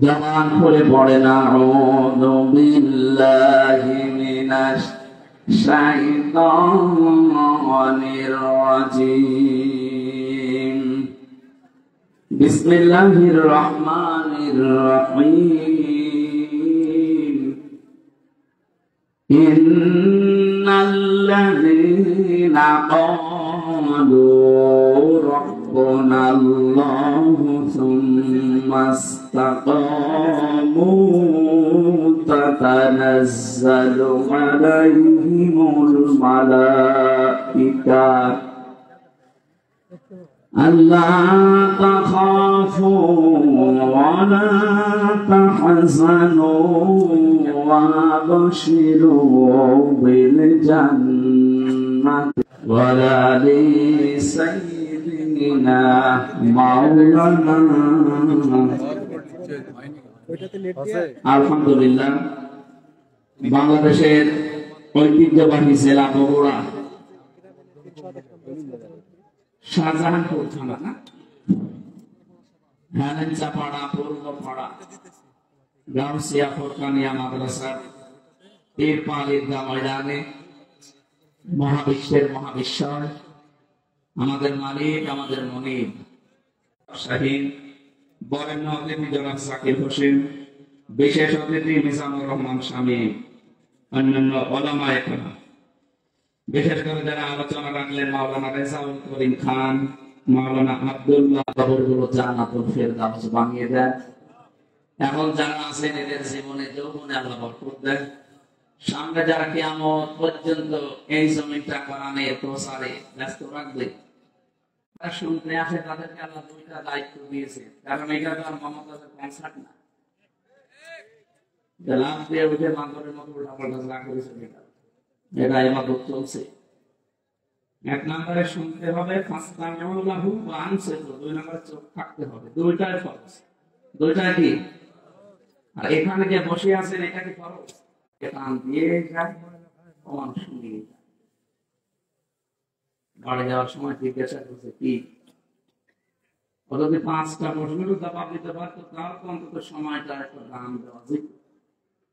জবান খুলে পড়েন আউযু বিল্লাহি মিনাশ শাইতানির রাজিম। বিসমিল্লাহির রহমানির রহিম। ইন্নাল্লাযীনা ক্বালু রাব্বুনাল্লাহু সুম্মা ইসতাকামু তাতানাজ্জালু আলাইহিমুল মালাঈকা আল্লা তাখাফু ওয়া লা তাহজানু ওয়া বাশিরু বিল জান্নাতি ওয়ালাদি সাইয়্যিদিনা মাওলানা। আলহামদুলিল্লাহ, বাংলাদেশের ঐতিহ্যবাহী জেলা বগুড়া শাহজাহানপুর থানা না হেলেঞ্চাপাড়া পূর্বপাড়া গাউসিয়া ফোরকানিয়া মাদ্রাসার তিরপাল ঈদগাহ ময়দানে মহাবিশ্বের মহাবিশ্বর আমাদের মালিক, আমাদের মনিব শাহীন, বরেণ্য অতিথি জনাব জাকির হোসেন, বিশেষ অতিথি মিজানুর রহমান শামীম, অন্যান্য ওলামায়ে কেরাম, বিশেষ করে যারা আলোচনা রাখলেন মাওলানা রেজাউল করিম খান, মাওলানা আব্দুল্লাহ, কবরগুলো জান্নাতুল ফেরদাউস বানিয়ে দেন। এখন যারা আছেন এদের জীবনে যৌবনে আল্লাহ বরকত দেন। সামনে যারা কিয়ামত পর্যন্ত এই জমিটা কোরআনের প্রচারে ব্যস্ত রাখবে, শুনতে আসে, তাদেরকে আল্লাহ দুইটা দায়িত্ব দিয়েছে। কারণ এটা তো আর মমতাজের কনসার্ট না, লাভ দিয়ে উঠে মাগরের মতো উল্টাপাল্টা যা করেছে এটা ইবাদত চলছে। এক নম্বরে শুনতে হবে, দুই নম্বরে চোখ থাকতে হবে। দুইটাই ফরজ, দুইটাই কি? আর এখানে যে বসে আছেন এটা কি ফরজ? কান দিয়ে যায়, মানুষ শুনিয়ে যায়। বাড়ি যাওয়ার সময় জিজ্ঞাসা করছে কি, ও যদি 5টা প্রশ্নের জবাব দিতে পারতো তার তো অন্তত সময়টা একটা দাম দেওয়া যেত।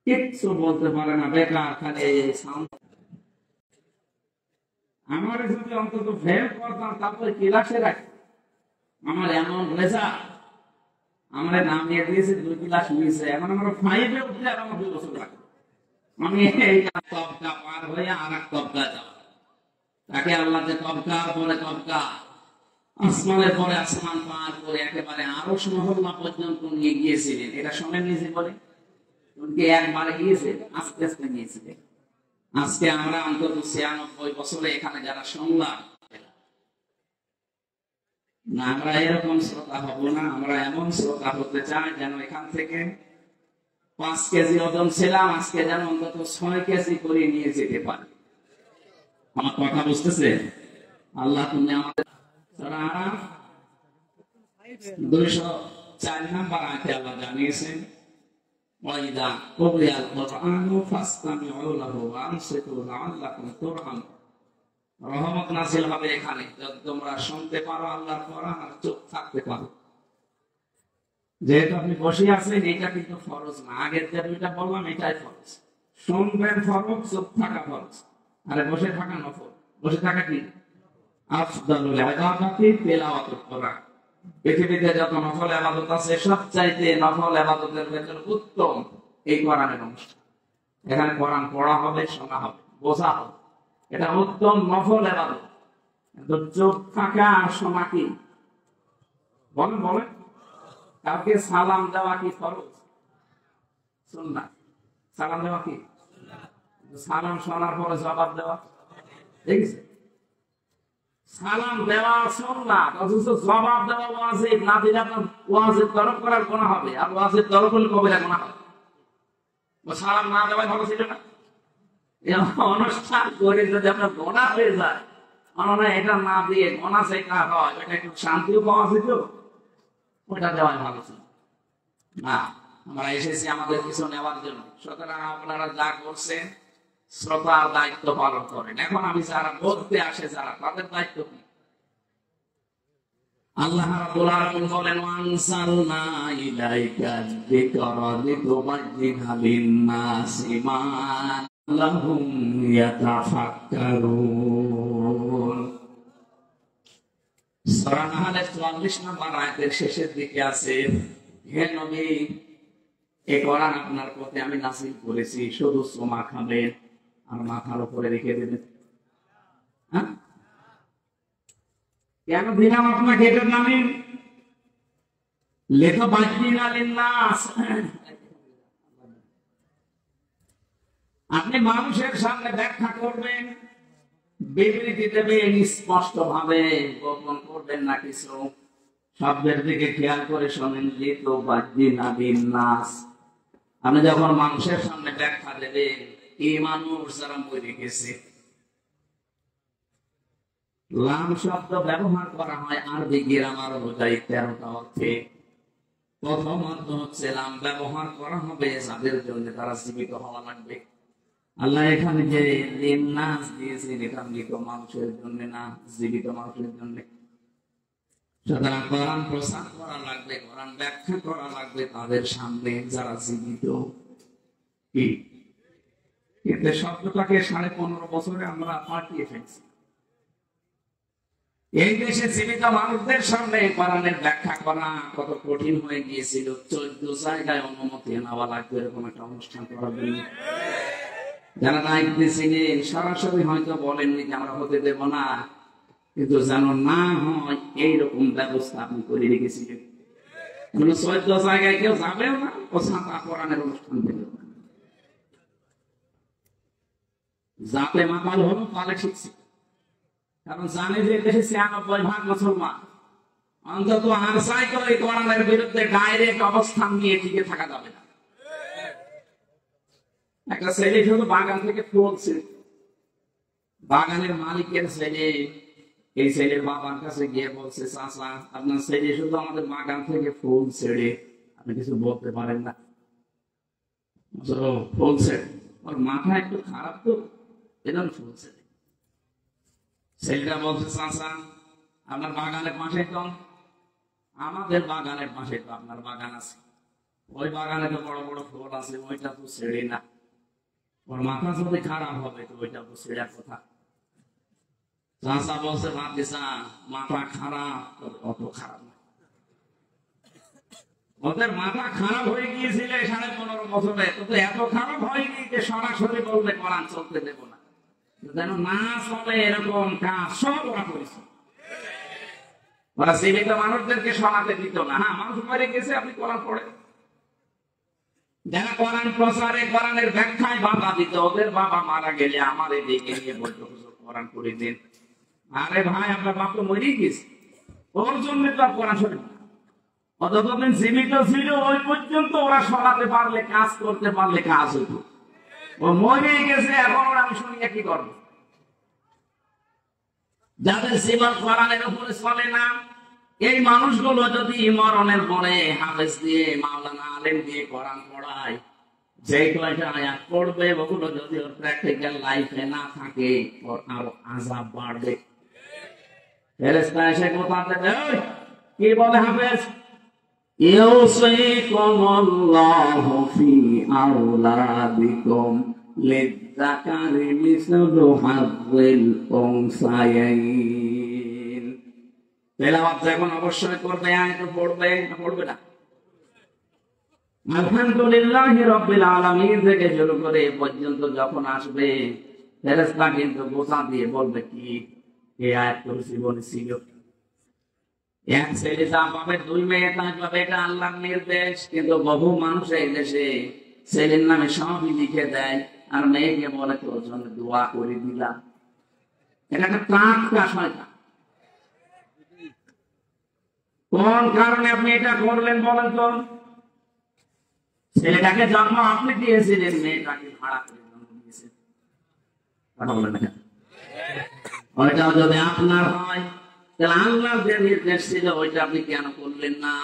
কিচ্ছু বলতে পারে না, বেকার খালি সাউন্ড। আমার যদি অন্তত ফেল করতাম তারপরে ক্লাসে রাখি, আমার এমন রেজাল্ট, আমরা নামিয়ে দিয়েছে 2 ক্লাস নিয়েছে, এখন আমরা 5-এ উঠলে আর আমার 2 বছর লাগবে। আমি এই তবকা পার হয়ে আর এক তবকা যাওয়া, তাকে আল্লাহ যে তবকার পরে তবকা, আসমানের পরে আসমান পার করে একেবারে আরশ মহল্লা পর্যন্ত নিয়ে গিয়েছিলেন। এটা শোনেন নিজে বলে উনকে একবারে গিয়েছে, আস্তে আস্তে নিয়েছিলেন। আজকে আমরা অন্তত 96 বছরে এখানে যারা শুনলাম না, আমরা এরকম শ্রোতা হব না। আমরা এমন শ্রোতা হতে চাই যেন এখান থেকে 5 কেজি ওজন ছিলাম, আজকে যেন অন্তত 6 কেজি করে নিয়ে যেতে পারি। আমার কথা বুঝতেছে? আল্লাহ তুমি আমাদের 204 নম্বর আয়াতে আল্লাহ জানিয়েছেন, ওয়াইদা কুরিয়াল কুরআনু ফাসতামিউ লাহু ওয়া আনসিতু লাআল্লাকুম তুরহামুন। রহমত নাযিল হবে এখানে যদি তোমরা শুনতে পারো আল্লাহর কোরআন আর চুপ থাকতে পারো। যেহেতু আপনি বসে আছেন, এটা কিন্তু ফরজ না। আগের যে দুইটা বললাম এটাই ফরজ। শুনবেন ফরজ, চুপ থাকা ফরজ, আরে বসে থাকা নফল। বসে থাকা কি? আফদালুল ইবাদাতি তিলাওয়াতুল কোরআন। পৃথিবীতে যত নফল ইবাদত আছে সবচাইতে নফল ইবাদতের ভেতরে উত্তম এই কোরআনের অনুষ্ঠান। এখানে কোরআন পড়া হবে, শোনা হবে, বোঝা হবে, এটা উত্তম নফল ইবাদত। কিন্তু চুপ থাকা আর শোনা কি? বলেন বলেন, কাউকে সালাম দেওয়া কি ফরজ? সুন্নাত। সালাম দেওয়া কি? সালাম শোনার পরে জবাব দেওয়া, ঠিক আছে? সালাম দেওয়া সুন্নাত, অথচ জবাব দেওয়া ওয়াজিব। না দিলে আপনার ওয়াজিব তরক করার গুনাহ হবে, আর ওয়াজিব তরক হলে কবিরা গুনাহ হবে। সালাম না দেওয়াই ভালো ছিল না? অনুষ্ঠান করে যদি আপনার গোনা হয়ে যায়, মানে এটা না দিয়ে গোনা শেখা হয়, এটা একটু শান্তিও পাওয়া যেত, ওটা দেওয়াই ভালো ছিল না। আমরা এসেছি আমাদের কিছু নেওয়ার জন্য, সুতরাং আপনারা যা করছেন শ্রোতার দায়িত্ব পালন করেন। এখন আমি যারা বলতে আসে যারা, তাদের দায়িত্ব কি? আল্লাহ রাব্বুল আলামিন বলেন ওয়ানসালনা ইলাইকা যিকরা লিতুবায়্যিনা লিন-নাসি মা লাহুম ইয়াতাফাক্কারুন। সূরা নাহলের 44 নম্বর আয়াতের শেষের দিকে আছে, হে নবী, এই কোরআন আপনার পথে আমি নাযিল করেছি, শুধু সুমা খাবেন আর মাথার উপরে রেখে দেবেন। হ্যাঁ, কেন দিলাম আপনাকে এটার নামে? লিতুবায়্যিনা লিন-নাস, আপনি মানুষের সামনে ব্যাখ্যা করবেন, বিবৃতি দেবেন স্পষ্ট ভাবে, গোপন করবেন না কিছু। শব্দের দিকে খেয়াল করে শোনেন, লিতুবায়্যিনা লিন-নাস, আপনি যখন মানুষের সামনে ব্যাখ্যা দেবেন, এই মানুষ যারা মরে গেছে, লাম শব্দ ব্যবহার করা হয় আরবি গ্রামার অনুযায়ী 13টা অর্থে। প্রথম অর্থ হচ্ছে লাম ব্যবহার করা হবে যাদের জন্য তারা জীবিত হওয়া লাগবে। আল্লাহ এখানে যে লিন-নাস দিয়েছেন, এটা মৃত মানুষের জন্য না, জীবিত মানুষের জন্য। সুতরাং কোরআন প্রচার করা লাগবে, কোরআন ব্যাখ্যা করা লাগবে তাদের সামনে যারা জীবিত। কি কিন্তু শব্দটাকে 15.5 বছরে আমরা পাল্টিয়ে ফেলছি। এই দেশে জীবিত মানুষদের সামনে কোরআনের ব্যাখ্যা করা কত কঠিন হয়ে গিয়েছিল। 14 জায়গায় অনুমতি নেওয়া লাগবে এরকম একটা অনুষ্ঠান করার জন্য। যারা দায়িত্বে ছিলেন সরাসরি হয়তো বলেননি যে আমরা হতে দেব না, কিন্তু যেন না হয় এইরকম ব্যবস্থা আপনি করে রেখেছিলেন। 14 জায়গায় কেউ যাবেও না, ও ছাতা কোরআনের অনুষ্ঠান দেবে। যাতে মাতাল হলো তাহলে শিখছি, কারণ জানে যে দেশে 96% মুসলমান। অন্তত আনসাই করে কোরআনের বিরুদ্ধে ডাইরেক্ট অবস্থান নিয়ে টিকে থাকা যাবে না। একটা ছেলে শুধু বাগান থেকে ফুল ছিঁড়ে, বাগানের মালিকের ছেলে এই ছেলের বাবার কাছে গিয়ে বলছে, চাচা আপনার ছেলে শুধু আমাদের বাগান থেকে ফুল ছেড়ে, আপনি কিছু বলতে পারেন না? ফুল ছেড়ে, ওর মাথা একটু খারাপ তো, এজন্য ফুল ছেড়ে। ছেলেটা বলছে, চাচা আপনার বাগানের পাশে তো আমাদের বাগানের পাশে তো আপনার বাগান আছে, ওই বাগানে তো বড় বড় ফুল আছে, ওইটা তো ছেড়ে না। ওর মাথা যদি খারাপ হবে তো ওইটা তো ছেড়ার কথা। চাচা বলছে, ভাবতেছা মাথা খারাপ, অত খারাপ না। ওদের মাথা খারাপ হয়ে গিয়েছিল 15.5 বছরে, তো এত খারাপ হয়নি যে সরাসরি বলবে কোরআন চলতে দেব না। যেন না চলে এরকম কাজ সব ওরা করেছে। ওরা জীবিত মানুষদেরকে শোনাতে দিত না। হ্যাঁ, মানুষ মরে গেছে, আপনি কোরআন পড়ে। যারা কোরআন প্রচারে কোরআনের ব্যাখ্যায় বাধা দিত, ওদের বাবা মারা গেলে আমার এদিকে নিয়ে বলতো, কোরআন পড়ে দিন। আরে ভাই, আপনার বাপ তো মরেই গেছে, ওর জন্য তো আর কোরআন শোনেন না। অতদিন জীবিত ছিল ওই পর্যন্ত ওরা শোনাতে পারলে, কাজ করতে পারলে কাজ হতো। ও মরে গেছে, এখন ওরা আমি শুনিয়ে কি করবো? যাদের জীবন কোরআনের উপরে চলে না, এই মানুষগুলো যদি মরণের পরে হাফেজ দিয়ে, মাওলানা আলেম দিয়ে কোরআন পড়ায়, যে কয়টা আয়াত পড়বে ওগুলো যদি ওর প্র্যাকটিক্যাল লাইফে না থাকে, ওর আরো আযাব বাড়বে। ফেরেশতা এসে কথা দেবে, কি বলে হাফেজ? ইউসিকুমুল্লাহু ফি আওলাদিকুম লিয-যাকারি মিসলু হাযযিল উনসায়াইন। তেলাওয়াত যখন অবশ্যই করবে, আয়াত পড়বে, পড়বে না। আলহামদুলিল্লাহি রাব্বিল আলামিন থেকে শুরু করে এ পর্যন্ত যখন আসবে, ফেরেশতা কিন্তু বোঝা দিয়ে বলবে, কি এই আয়াত তোর জীবনে ছিল? এক ছেলে যা পাবে, 2 মেয়ে তা পাবে, এটা আল্লাহর নির্দেশ। কিন্তু বহু মানুষ এই দেশে ছেলের নামে সবই লিখে দেয়, আর মেয়েকে বলে তোর জন্য দোয়া করে দিলাম। এটা একটা টাটকা শয়তান। কোন কারণে আপনি এটা করলেন বলেন তো? ছেলেটাকে জন্ম আপনি দিয়েছিলেন, মেয়েটাকে ভাড়া করে জন্ম দিয়েছেন। কথা বলেন না? ওইটাও যদি আপনার হয়, তাহলে আল্লাহর যে নির্দেশ ছিল ওইটা আপনি কেন করলেন না?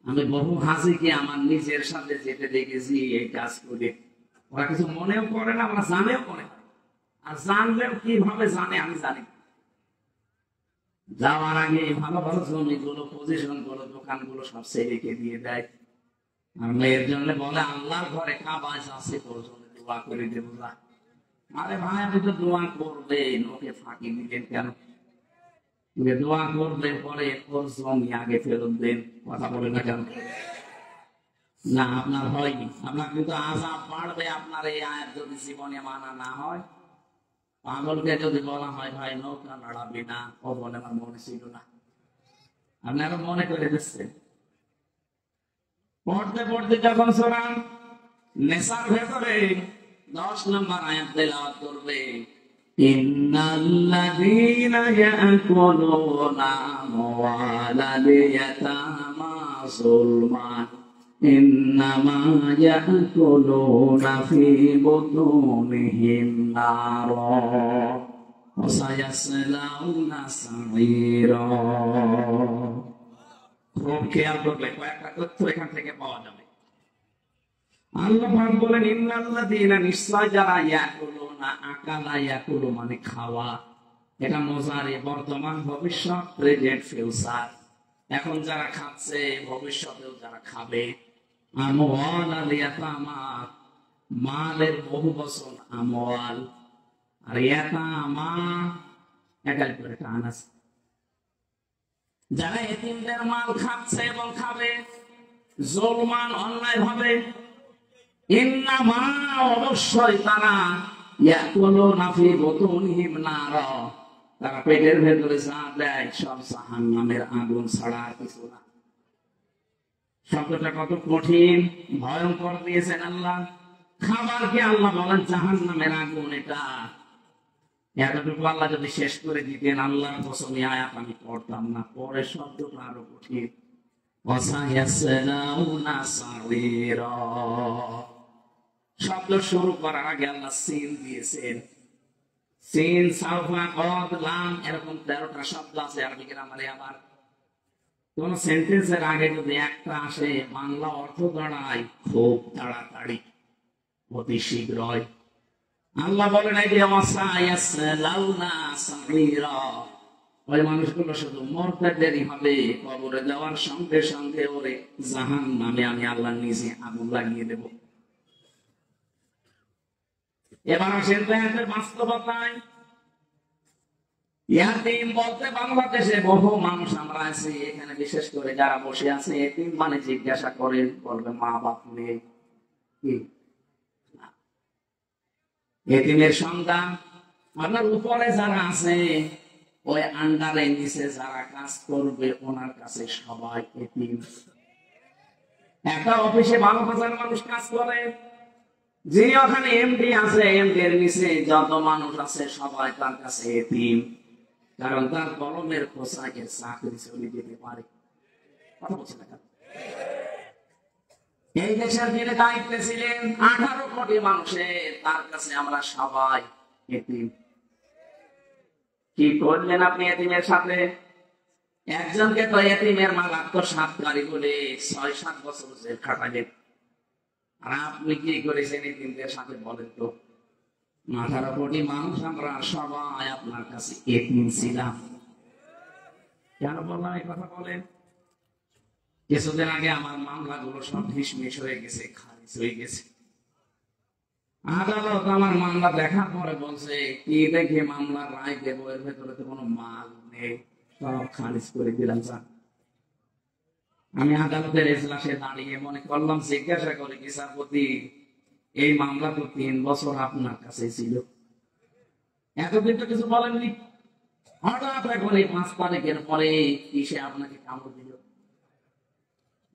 আমি বহু হাসিকে আমার নিজের সাথে যেতে দেখেছি এই কাজ করে। ওরা কিছু মনেও করে না, ওরা জানেও করে না। আর জানলেও কিভাবে জানে আমি জানি। যাওয়ার আগে ভালো ভালো জমিগুলো, পজিশন গুলো, দোকানগুলো সব ছেলেকে দিয়ে দেয়। আর মেয়ের জন্য বলে আল্লাহর ঘরে কাবাজ আছে, তোর জন্য দোয়া করে দেবো। আরে ভাই, আপনি তো দোয়া করবেন, ওকে ফাঁকি দিলেন কেন? দোয়া করবেন, পরে ওর জমি আগে ফেরত দেন। কথা বলে না কেন? না, আপনার হয়নি। আপনার কিন্তু আযাব বাড়বে আপনার এই আয়াত যদি জীবনে মানা না হয়। পাগলকে যদি বলা হয় ভাই নৌকা নাড়াবি না, ও বলে আমার মনে ছিল না। আপনি আরো মনে করে দিচ্ছেন। পড়তে পড়তে যখন সূরা নিসার ভেতরে 10 নম্বর আয়াত তেলাওয়াত করবে, ইন্নাল্লাযীনা ইয়াকুলুনা আমওয়ালাল ইয়াতামা যুলমান ইন্নামা ইয়াকুলুনা ফি বুতুনিহিম নারা ওয়া সায়াসলাউনা সাঈরা। খুব খেয়াল করলে কয়েকটা তথ্য এখান থেকে পাওয়া যাবে। আল্লাহ পাক বলেন ইন্নাল্লাযীনা, নিশ্চয় যারা, ইয়াকুলুনা, আকালা ইয়াকুলু মানে খাওয়া, এটা মুজারি, বর্তমান, ভবিষ্যৎ, প্রেজেন্ট, ফিউচার। এখন যারা খাচ্ছে, ভবিষ্যতেও যারা খাবে। আমওয়ালাল ইয়াতামা, মালের বহু বচন আমওয়াল, আর ইয়াতামা একাই করে টান আছে। যারা এতিমদের মাল খাচ্ছে এবং খাবে, জুলমান অন্যায় ভাবে, ইন্নামা অবশ্যই তারা, ইয়াকুলুনা ফি বুতুনিহিম নারা, তারা পেটের ভেতরে যা দেয় সব জাহান্নামের আগুন ছাড়া আর কিছু না। শব্দটা কত কঠিন, ভয়ঙ্কর দিয়েছেন আল্লাহ। খাবারকে আল্লাহ বলেন জাহান্নামের আগুন। এটা এতটুকু আল্লাহ যদি শেষ করে দিতেন, আল্লাহর কসম এই আয়াত আমি পড়তাম না। পরের শব্দটা আরো কঠিন, ওয়াসায়াসলাউনা সাঈরা। শব্দ শুরু করার আগে আল্লাহ সিন দিয়েছেন। সিন, সাউফা, কদ, লাম, এরকম 13টা শব্দ আছে আরবি গ্রামারে। আবার কোন সেন্টেন্সের আগে যদি একটা আসে, বাংলা অর্থ দাঁড়ায় খুব তাড়াতাড়ি, অতি শীঘ্রই। আল্লাহ বলেন এই যে ওয়াসায়াসলাউনা সাঈরা, ওই মানুষগুলো শুধু মরতে দেরি হবে, কবরে যাওয়ার সঙ্গে সঙ্গে ওরে জাহান্নামে আমি আল্লাহ নিজে আগুন লাগিয়ে দেব। এবার আসেন এর বাস্তবতায়। ইয়াতিম বলতে বাংলাদেশে বহু মানুষ আমরা আছি, এখানে বিশেষ করে যারা বসে আছে, এতিম মানে জিজ্ঞাসা করেন, বলবে মা বাপ নেই। এতিমের সংজ্ঞা, আপনার উপরে যারা আছে, ওই আন্ডারে নিচে যারা কাজ করবে, ওনার কাছে সবাই এতিম। একটা অফিসে 12,000 মানুষ কাজ করে, যে ওখানে এমডি আছে, এমডি এর নিচে যত মানুষ আছে সবাই তার কাছে এতিম। কারণ তার কলমের খোঁচাকে চাকরি চলে যেতে পারে। কথা বলছে না? এই দেশের যিনি দায়িত্বে ছিলেন, 18 কোটি মানুষের, তার কাছে আমরা সবাই এতিম। কি করলেন আপনি এতিমের সাথে? একজনকে তো এতিমের মাল আত্মসাৎকারী বলে 6-7 বছর জেল খাটালেন। আর আপনি কি করেছেন এতিমদের সাথে বলেন তো? 18 কোটি মানুষ আমরা সবাই আপনার কাছে এতিম ছিলাম। কেন বললাম এই কথা বলেন? কিছুদিন আগে আমার মামলাগুলো সব ঢিসমিস হয়ে গেছে, খারিজ হয়ে গেছে। আদালত আমার মামলা দেখার পরে বলছে, কি দেখে মামলার রায় দেবো, এর ভেতরে তো কোনো মাল নেই, সব খারিজ করে দিলাম। আমি আদালতের এজলাসে দাঁড়িয়ে মনে করলাম, জিজ্ঞাসা করে বিচারপতি, এই মামলা তো 3 বছর আপনার কাছে ছিল, এতদিন তো কিছু বলেননি, হঠাৎ এখন এই 5 তারিখের পরে কিসে আপনাকে কামড় দিল?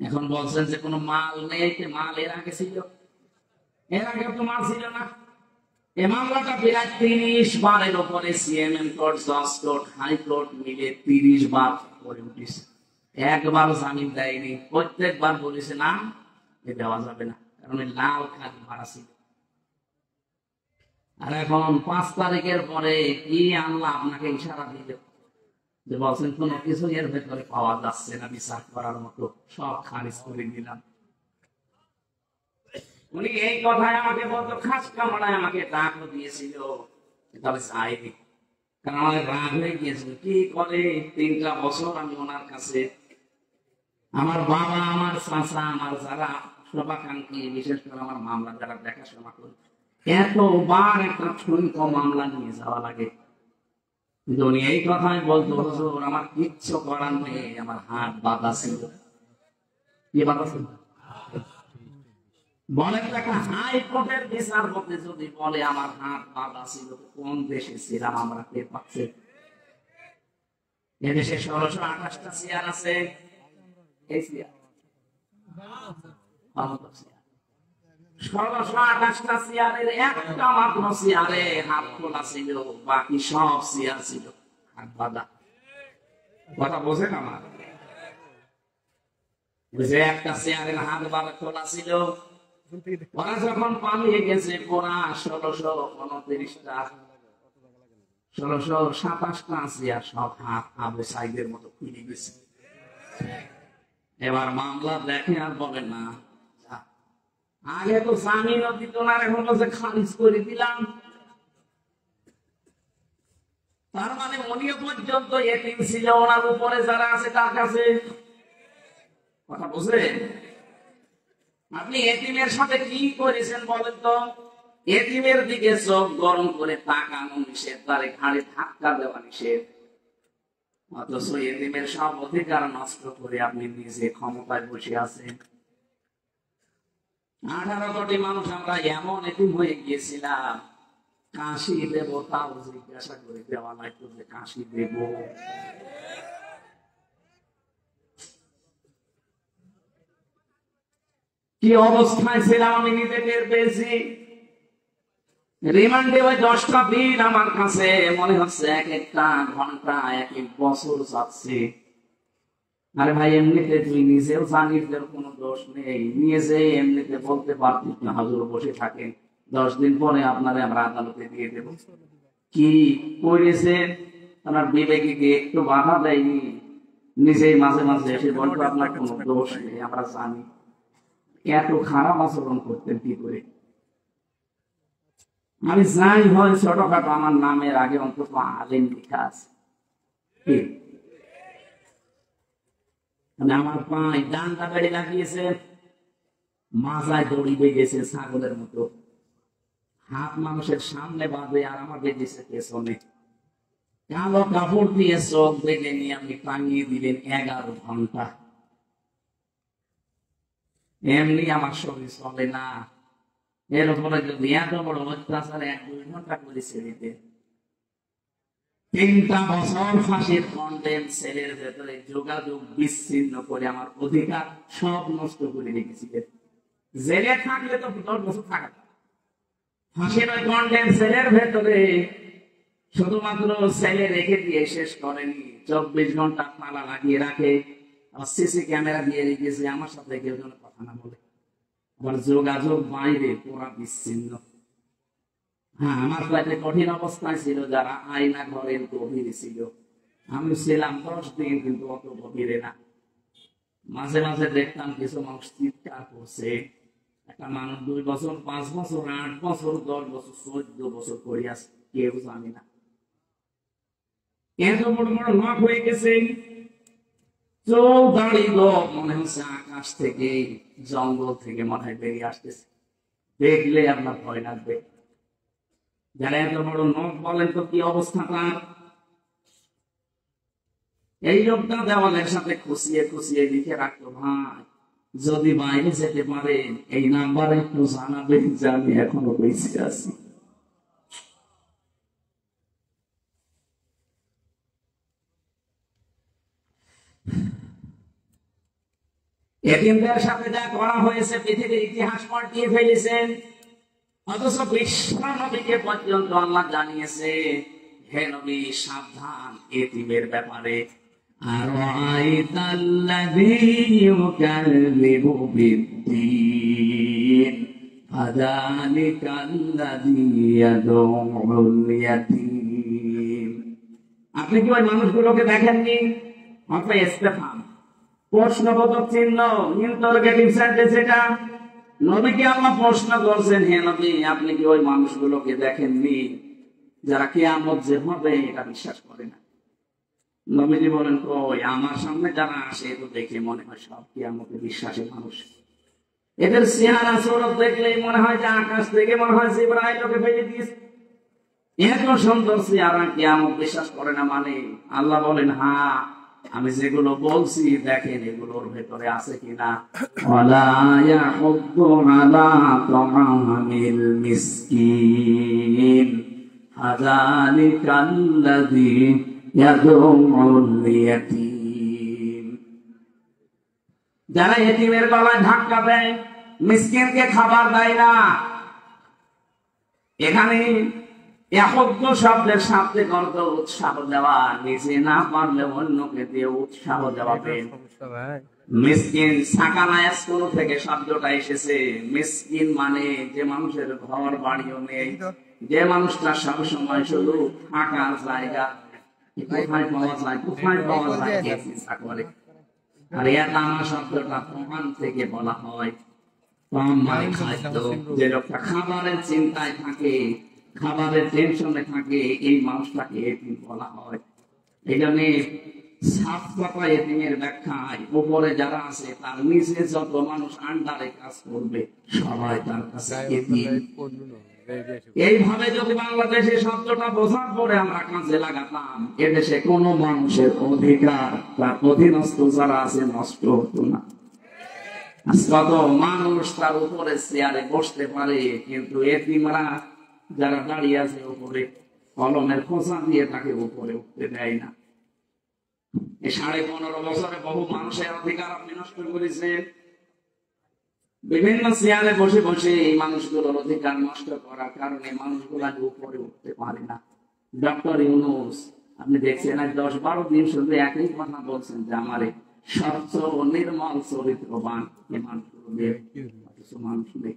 এখন বলছেন যে কোনো মাল নেই। মাল এর আগে ছিল? এর আগে তো মাল ছিল না। এই মামলাটা প্রায় 30 বারের উপরে সিএমএম কোর্ট, জজ কোর্ট, হাইকোর্ট মিলে 30 বার করে উঠেছে। একবারও জামিন দেয়নি। প্রত্যেকবার বলেছে না, এ দেওয়া যাবে না, কারণ লাল খালি ভাড়া ছিল। আর এখন 5 তারিখের পরে কি আল্লাহ আপনাকে ইশারা দিল যে বলছেন কোন কিছু এর ভেতরে পাওয়া যাচ্ছে না বিচার করার মতো, সব খারিজ করে দিলাম। উনি এই কথায় আমাকে বলতো, খাস কামড়ায় আমাকে ডাকও দিয়েছিল, তবে যায়নি। কারণ আমার রাগ হয়ে গিয়েছিল। কি করে 3টা বছর আমি ওনার কাছে, আমার বাবা, আমার চাচা, আমার যারা শুভাকাঙ্ক্ষী, বিশেষ করে আমার মামলা যারা দেখাশোনা করে, এতবার একটা ঠুনক মামলা নিয়ে যাওয়া লাগে। কিন্তু উনি এই কথাই বলতো, হুজুর আমার কিচ্ছু করার নেই, আমার হাত বাঁধা ছিল। কি বাঁধা ছিল? বলেন তো, একটা হাইকোর্টের বিচারপতি যদি বলে আমার হাত বাঁধা ছিল, কোন দেশে ছিলাম আমরা টের পাচ্ছি? এদেশে 1628টা চেয়ার আছে, এই চেয়ার 1628টা চেয়ারের একটা মাত্র চেয়ারে হাত খোলা ছিল, বাকি সব চেয়ার ছিল হাত বাঁধা। কথা বোঝেন আমার? যে একটা চেয়ারের হাত বাঁধা খোলা ছিল, ওরা যখন পালিয়ে গেছে পুরা 1629টা 1627টা চেয়ার সব হাত আবু সাইদের মতো খুলে গেছে। এবার মামলা দেখে আর বলে না, আগে তো জামিনও দিত না, এখন বলছে খারিজ করে দিলাম। তার মানে উনিও পর্যন্ত এতিম ছিল, ওনার উপরে যারা আছে তার কাছে। কথা বুঝলেন? আপনি এতিমের সাথে কি করেছেন বলেন তো? এতিমের দিকে চোখ গরম করে তাকানো নিষেধ, তারে ঘাড়ে ধাক্কা দেওয়া নিষেধ। অথচ এতিমের সব অধিকার নষ্ট করে আপনি নিজে ক্ষমতায় বসে আছেন। 18 কোটি মানুষ আমরা এমন এতিম হয়ে গিয়েছিলাম, কাশি দেব তাও জিজ্ঞাসা করে দেওয়া লাগতো যে কাশি দেব। কি অবস্থায় ছিলাম আমি নিজে টের পেয়েছি। রিমান্ডে ওই 10টা দিন আমার কাছে মনে হচ্ছে এক একটা ঘন্টা, এক এক বছর যাচ্ছে। আরে ভাই, এমনিতে তুই নিজেও জানিস যে কোনো দোষ নেই, নিয়ে যে এমনিতে বলতে পারতিস না হাজুর বসে থাকেন, 10 দিন পরে আপনারে আমরা আদালতে দিয়ে দেব। কি করেছেন? আপনার বিবেকে কি একটু বাধা দেয়নি? নিজেই মাঝে মাঝে এসে বলতো আপনার কোনো দোষ নেই, আমরা জানি। এত খারাপ আচরণ করতেন কি করে? আমি যাই হয় ছোটখাটো, আমার নামের আগে অন্তত আলেম লেখা আছে। আমার পায়ে ডান্ডা বেড়ে লাগিয়েছে, মাথায় দড়ি বেঁধেছে ছাগলের মতো, হাত মানুষের সামনে বাঁধে আর আমার বেঁধেছে পেছনে। কালো কাপড় দিয়ে চোখ বেঁধে নিয়ে আপনি টাঙিয়ে দিলেন 11 ঘন্টা। এমনি আমার শরীর চলে না, এর উপরে যদি এত বড় অত্যাচার 1-2 ঘন্টা করে ছেড়ে দিতেন। 3টা বছর ফাঁসির কন্ডেম সেলের ভেতরে যোগাযোগ বিচ্ছিন্ন করে আমার অধিকার সব নষ্ট করে রেখেছিলেন। জেলে থাকলে তো 10 বছর থাকা, ফাঁসির ওই কন্ডেম সেলের ভেতরে শুধুমাত্র সেলে রেখে দিয়ে শেষ করেনি, 24 ঘন্টা তালা লাগিয়ে রাখে, সিসি ক্যামেরা দিয়ে রেখেছে, আমার সাথে কেউ যেন কথা না বলে। আবার যোগাযোগ বাইরে পুরা বিচ্ছিন্ন। হ্যাঁ, আমার ফ্ল্যাটে কঠিন অবস্থায় ছিল যারা আয়না ঘরের গভীরে ছিল। আমি ছিলাম 10 দিন, কিন্তু অত গভীরে না। মাঝে মাঝে দেখতাম কিছু মানুষ চিৎকার করছে। একটা মানুষ 2 বছর, 5 বছর, 8 বছর, 10 বছর, 14 বছর করে আছে, কেউ জানি না। এত বড় বড় নখ হয়ে গেছে, চোখ দাঁড়িয়ে মনে হচ্ছে আকাশ থেকে, জঙ্গল থেকে মনে হয় বেরিয়ে আসতেছে। দেখলে আপনার ভয় লাগবে। যারা এত বড় নখ, বলেন তো কি অবস্থা তার? এই লোকটা দেওয়ালের সাথে খুশিয়ে খুশিয়ে লিখে রাখতো, ভাই যদি বাইরে যেতে পারেন এই নাম্বারে একটু জানাবেন যে আমি এখনো বেঁচে আছি। এতিমদের সাথে যা করা হয়েছে পৃথিবীর ইতিহাস পাল্টিয়ে ফেলেছেন। অথচ বিশ্ব নবীকে পর্যন্ত আল্লাহ জানিয়েছে, হে নবী সাবধান এতিমের ব্যাপারে। আর আইতাল্লাযী ইউকাযযিবু বিদ্দীন ফাযালিকাল্লাযী ইয়াদউল ইয়াতীম। আপনি কি ওই মানুষগুলোকে দেখেননি? অথবা ইস্তেফাম, প্রশ্নবোধক চিহ্ন, ইন্টারোগেটিভ সেন্টেন্স। এটা নবীকে আল্লাহ প্রশ্ন করছেন, হে নবী আপনি কি ওই মানুষগুলোকে দেখেননি যারা কিয়ামত যে হবে এটা বিশ্বাস করে না। নবীজি বলেন, কই আমার সামনে যারা আসে তো দেখে মনে হয় সব কিয়ামতে বিশ্বাসী মানুষ। এদের চেহারা সুরত দেখলেই মনে হয় যে আকাশ থেকে মনে হয় জিবরাইল ওকে ফেলে দিয়েছে। এত সুন্দর চেহারা, কিয়ামত বিশ্বাস করে না মানে? আল্লাহ বলেন, হ্যাঁ আমি যেগুলো বলছি দেখেন এগুলোর ভেতরে আছে কিনা। ওয়ালা ইয়াহুদ্দু আলা তাআমিল মিসকিন ফাযালিকাল্লাযী ইয়াদউল ইয়াতীম। যারা এতিমের গলায় ধাক্কা দেয়, মিসকিনকে খাবার দেয় না। এখানে ইয়াহুদ্দু শব্দের শাব্দিক অর্থ উৎসাহ দেওয়া, নিজে না পারলে অন্যকে দিয়ে উৎসাহ দেওয়াবে। মিসকিন সাকানা স্কুল থেকে শব্দটা এসেছে। মিসকিন মানে যে মানুষের ঘর বাড়িও নেই, যে মানুষটা সব সময় শুধু থাকার জায়গা কোথায় পাওয়া যায়, কোথায় পাওয়া যায় চিন্তা করে। আর ইয়াতামা শব্দটা প্রমাণ থেকে বলা হয়। মানে খাদ্য, যে লোকটা খাবারের চিন্তায় থাকে, খাবারের টেনশনে থাকে, এই মানুষটাকে এতিম বলা হয়। এই জন্য সাফ কথা এতিমের ব্যাখ্যায় উপরে যারা আছে তার নিচে যত মানুষ আন্ডারে কাজ করবে সবাই তার কাছে এতিম। এইভাবে যদি বাংলাদেশে শব্দটা বোঝার পরে আমরা কাজে লাগাতাম, এদেশে কোন মানুষের অধিকার তার অধীনস্থ যারা আছে নষ্ট হতো না। কত মানুষ তার উপরে চেয়ারে বসতে পারে, কিন্তু এতিমরা যারা দাঁড়িয়ে আছে উপরে কলমের খোঁচা দিয়ে তাকে উপরে উঠতে দেয় না। এই 15.5 বছরে বহু মানুষের অধিকার আপনি নষ্ট করেছেন। বিভিন্ন চেয়ারে বসে বসে এই মানুষগুলোর অধিকার নষ্ট করার কারণে মানুষগুলা উপরে উঠতে পারে না। ডক্টর ইউনূস আপনি দেখছেন আজ 10-12 দিন শুধু একই কথা বলছেন যে আমার স্বচ্ছ ও নির্মল চরিত্রবান এই মানুষগুলো কিছু মানুষ নেই।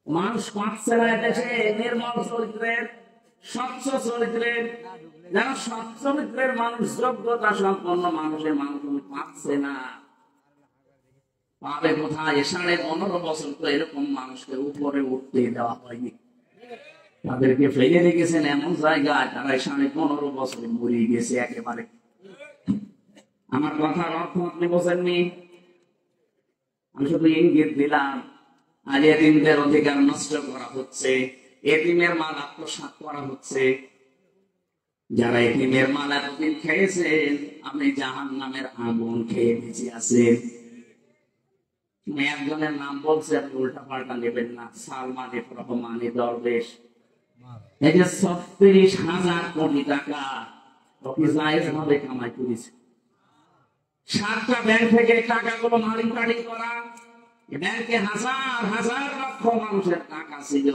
মানুষ পাচ্ছে না দেশে নির্মল চরিত্রের, স্বচ্ছ চরিত্রের। যারা স্বচ্ছ চরিত্রের মানুষ, যোগ্যতা সম্পন্ন মানুষের মানুষ পাচ্ছে না। পাবে কোথায়? 15.5 বছর তো এরকম মানুষকে উপরে উঠতে দেওয়া হয়নি। তাদেরকে ফেলে রেখেছেন এমন জায়গায় তারা 15.5 বছরে মরে গেছে একেবারে। আমার কথার অর্থ আপনি বোঝেননি, আমি শুধু ইঙ্গিত দিলাম। আর এতিমদের অধিকার নষ্ট করা হচ্ছে, এতিমের মাল আত্মসাৎ করা হচ্ছে। যারা এতিমের মাল এতদিন খেয়েছেন, আপনি জাহান্নামের আগুন খেয়ে বেঁচে আছেন। আমি একজনের নাম বলছি, আপনি উল্টা পাল্টা নেবেন না। সালমান এফ রহমানি দরবেশ, এই যে 36,000 কোটি টাকা জায়েজ ভাবে কামাই করেছে। 7টা ব্যাংক থেকে টাকাগুলো মারিকাটি করা। ব্যাংকে হাজার হাজার লক্ষ মানুষের টাকা ছিল,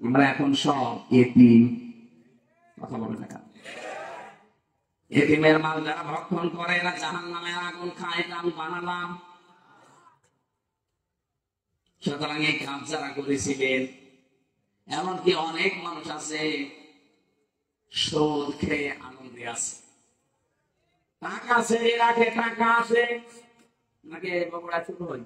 আমরা এখন সব এতিম। কথা বলে না, এতিমের মাল যারা ভক্ষণ করে এরা জাহান্নামের আগুন খায়। এটা আমি বানালাম। সুতরাং এই কাজ যারা করেছিলেন, এমনকি অনেক মানুষ আছে সুদ খেয়ে আনন্দে আছে, টাকা ছেড়ে রাখে, টাকা আসে নাকি বগুড়া শুরু হয়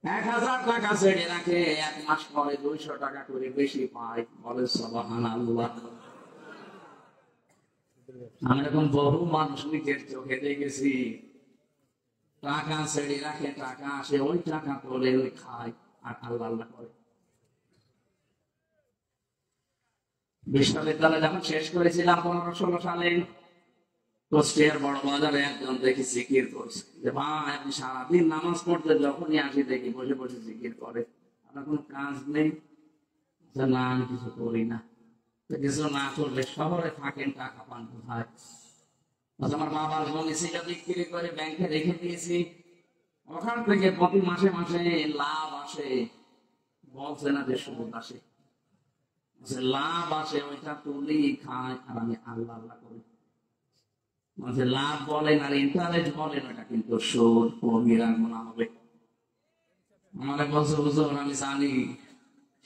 1000 টাকা ছেড়ে রাখে, 1 মাস পরে 200 টাকা করে বেশি পায়। বলে সুবহানাল্লাহ। আমি এরকম বহু মানুষ নিজের চোখে দেখেছি, টাকা ছেড়ে রাখে, টাকা আসে, ওই টাকা তোলে, ওই খায় আর আল্লাহ আল্লাহ করে। বিশ্ববিদ্যালয় যখন শেষ করেছিলাম 15-16 সালে, কুষ্টিয়ার বড় বাজারে একজন দেখি জিকির করছে যে ভাই আপনি সারাদিন নামাজ পড়তে যখনই আসি দেখি বসে বসে জিকির করে, আপনার কোনো কাজ নেই? না আমি কিছু করি না। কিছু না করলে শহরে থাকেন, টাকা পান কোথায়? আমার বাবার জমি ছিল, বিক্রি করে ব্যাংকে রেখে দিয়েছি, ওখান থেকে প্রতি মাসে মাসে লাভ আসে। বলছে না যে সুদ আসে, লাভ আসে, ওইটা তুলি খায় আর আমি আল্লাহ আল্লাহ করি। লাভ বলেন আর ইন্টারেস্ট বলেন, ওটা কিন্তু সুদ কবিরা গুনাহ হবে। আমারে বলছে হুজুর আমি জানি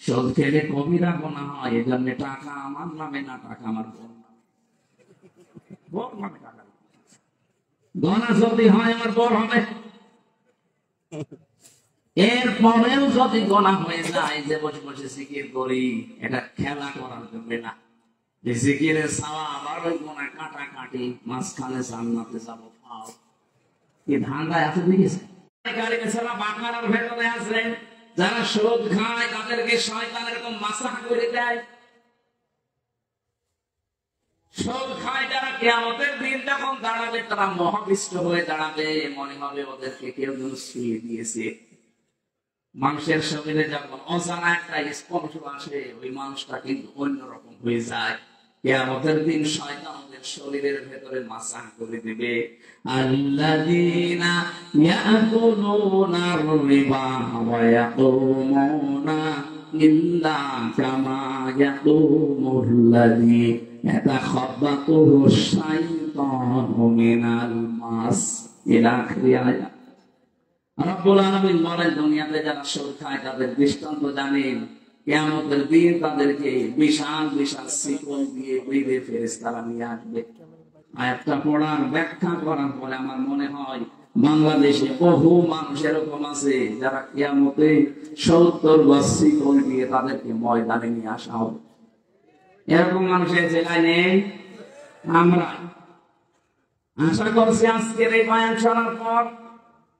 সুদ খেলে কবিরা গুনাহ হয়, এই জন্য টাকা আমার নামে না, টাকা আমার বোন নামে। বোন নামে টাকা গনা যদি হয় আমার বর হবে। এরপরেও যদি গোনা হয়ে যায় যে বসে বসে জিকির করি, এটা খেলা করার জন্য না। যে জিকিরের সওয়াব আর ওই গোনা কাটাকাটি, মাঝখানে জান্নাতে যাবো পাও, কি ধান্দায় আছে দেখেছে? বাকারার ভেতরে আছে যারা সুদ খায় তাদেরকে শয়তান এরকম মাসাহ করে দেয়। সুদ খায় যারা, কিয়ামতের দিন যখন দাঁড়াবে তারা মহাবিষ্ট হয়ে দাঁড়াবে, মনে হবে ওদেরকে কেউ যেন শুয়ে দিয়েছে। মানুষের শরীরে যখন অজানা একটা স্পর্শ আসে, ওই মানুষটা কিন্তু অন্যরকম হয়ে যায়। কিয়ামতের দিন শয়তান ওদের শরীরের ভেতরে মাসাহ করে দিবে। আল্লাযীনা ইয়াকুলুনা রিবা ওয়া ইয়াকুমুনা ইল্লা কামা ইয়াকুমুল্লাযী ইয়াতাখাব্বাতুহু শাইতানু মিনাল মাস, ইলা আখিরি আয়াত। রব্বুল আলামিন বলেন, দুনিয়াতে যারা সুদ খায় তাদের দৃষ্টান্ত জানেন, কিয়ামতের দিন তাদেরকে বিশাল বিশাল শিকল দিয়ে বেঁধে ফেরেশতারা নিয়ে আসবে। আয়াতটা পড়ার ব্যাখ্যা করার পরে আমার মনে হয় বাংলাদেশে বহু মানুষ এরকম আছে যারা কিয়ামতে 70 গজ শিকল দিয়ে তাদেরকে ময়দানে নিয়ে আসা হবে। এরকম মানুষের জেলায় নেই। আমরা আশা করছি আজকের এই বয়ান শোনার পর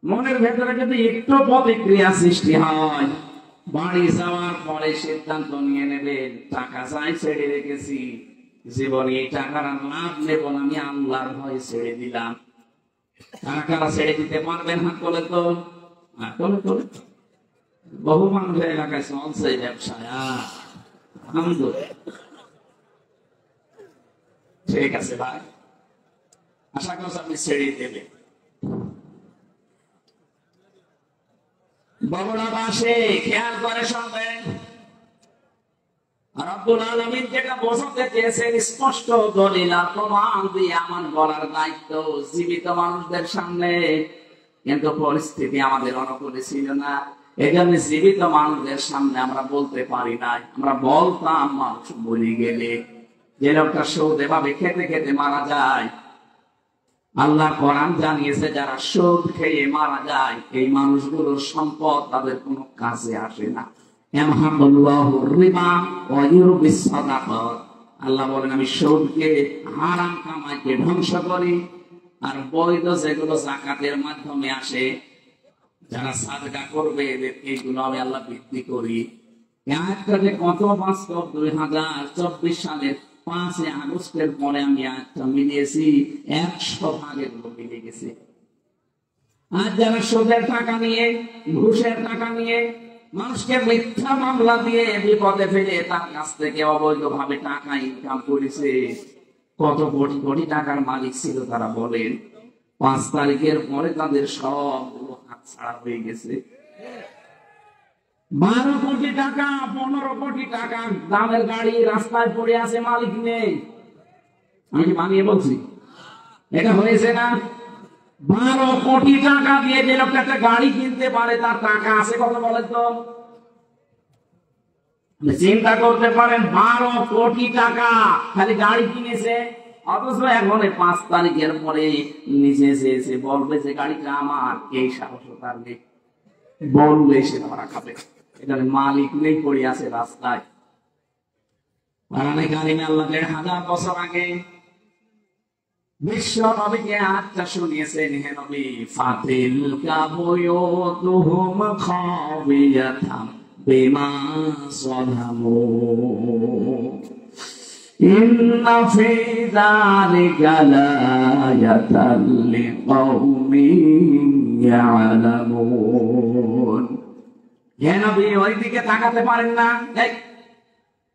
মনের ভেতরে যদি একটু প্রতিক্রিয়া সৃষ্টি হয়, বাড়ি যাওয়ার পরে সিদ্ধান্ত নিয়ে নেবেন, টাকা চাই ছেড়ে রেখেছি, জীবনে এই টাকার লাভ নেব না, আমি আল্লাহর ভয়ে ছেড়ে দিলাম। টাকাটা ছেড়ে দিতে পারবেন? হাত তোলে তো, হাত তোলে তোলে। বহু মানুষের এলাকায় চলছে ব্যবসায়, আলহামদুলিল্লাহ। ঠিক আছে ভাই, আশা করছি আপনি ছেড়ে দেবেন। বগুড়া বাসে খেয়াল করে শুনবেন, রব্বুল আলামিন যেটা বোঝাতে চেয়েছেন স্পষ্ট দলিল আর প্রমাণ দিয়ে আমার বলার দায়িত্ব জীবিত মানুষদের সামনে, কিন্তু পরিস্থিতি আমাদের অনুকূলে ছিল না। এজন্য জীবিত মানুষদের সামনে আমরা বলতে পারি নাই। আমরা বলতাম, মানুষ বলে গেলে যে লোকটা সুদ এভাবে খেতে খেতে মারা যায়, আল্লাহ কোরআন জানিয়েছে যারা সুদ খেয়ে মারা যায় এই মানুষগুলোর সম্পদ তাদের কোনো কাজে আসে না। আল্লাহ বলেন, আমি সুদকে, হারাম কামাইকে ধ্বংস করি, আর বৈধ যেগুলো যাকাতের মাধ্যমে আসে, যারা সাদকা করবে এইগুলো আমি আল্লাহ বৃদ্ধি করি। কত বাস্তব 2024 সালের 5 আগস্টের পরে আমি একটা মিলিয়েছি, 100 ভাগে মিলে গেছে। আর যারা সুদের টাকা নিয়ে, ঘুষের টাকা নিয়ে, মানুষকে মিথ্যা মামলা দিয়ে বিপদে ফেলে তার কাছ থেকে অবৈধভাবে টাকা ইনকাম করেছে, কত কোটি কোটি টাকার মালিক ছিল তারা বলেন। 5 তারিখের পরে তাদের সবগুলো হাতছাড়া হয়ে গেছে। 12 কোটি টাকা, 15 কোটি টাকা দামের গাড়ি রাস্তায় পড়ে আছে, মালিক নেই। আমি কি বানিয়ে বলছি? এটা হয়েছে না? 12 কোটি টাকা দিয়ে যে লোকটা একটা গাড়ি কিনতে পারে তার টাকা আছে কত বলেন তো? চিন্তা করতে পারেন, 12 কোটি টাকা খালি গাড়ি কিনেছে, অথচ এখন 5 তারিখের পরে নিচে এসে বলবে যে গাড়িটা আমার, এই সাহস তার নেই। বললে সে ধরা খাবে, এটার মালিক নেই, পড়ে আছে রাস্তায়। কোরআনে কারিমে আল্লাহ 1500 বছর আগে বিশ্ব নবীকে আয়াতটা শুনিয়েছেন, হে নবী, ফাতিলকা বুয়ুতুহুম খাবিয়াতাম বিমা যালামু ইন্না ফি যালিকা লায়াতাল লিকাউমিন ইয়ালামুন। হে নবী, ওইদিকে তাকাতে পারেন না?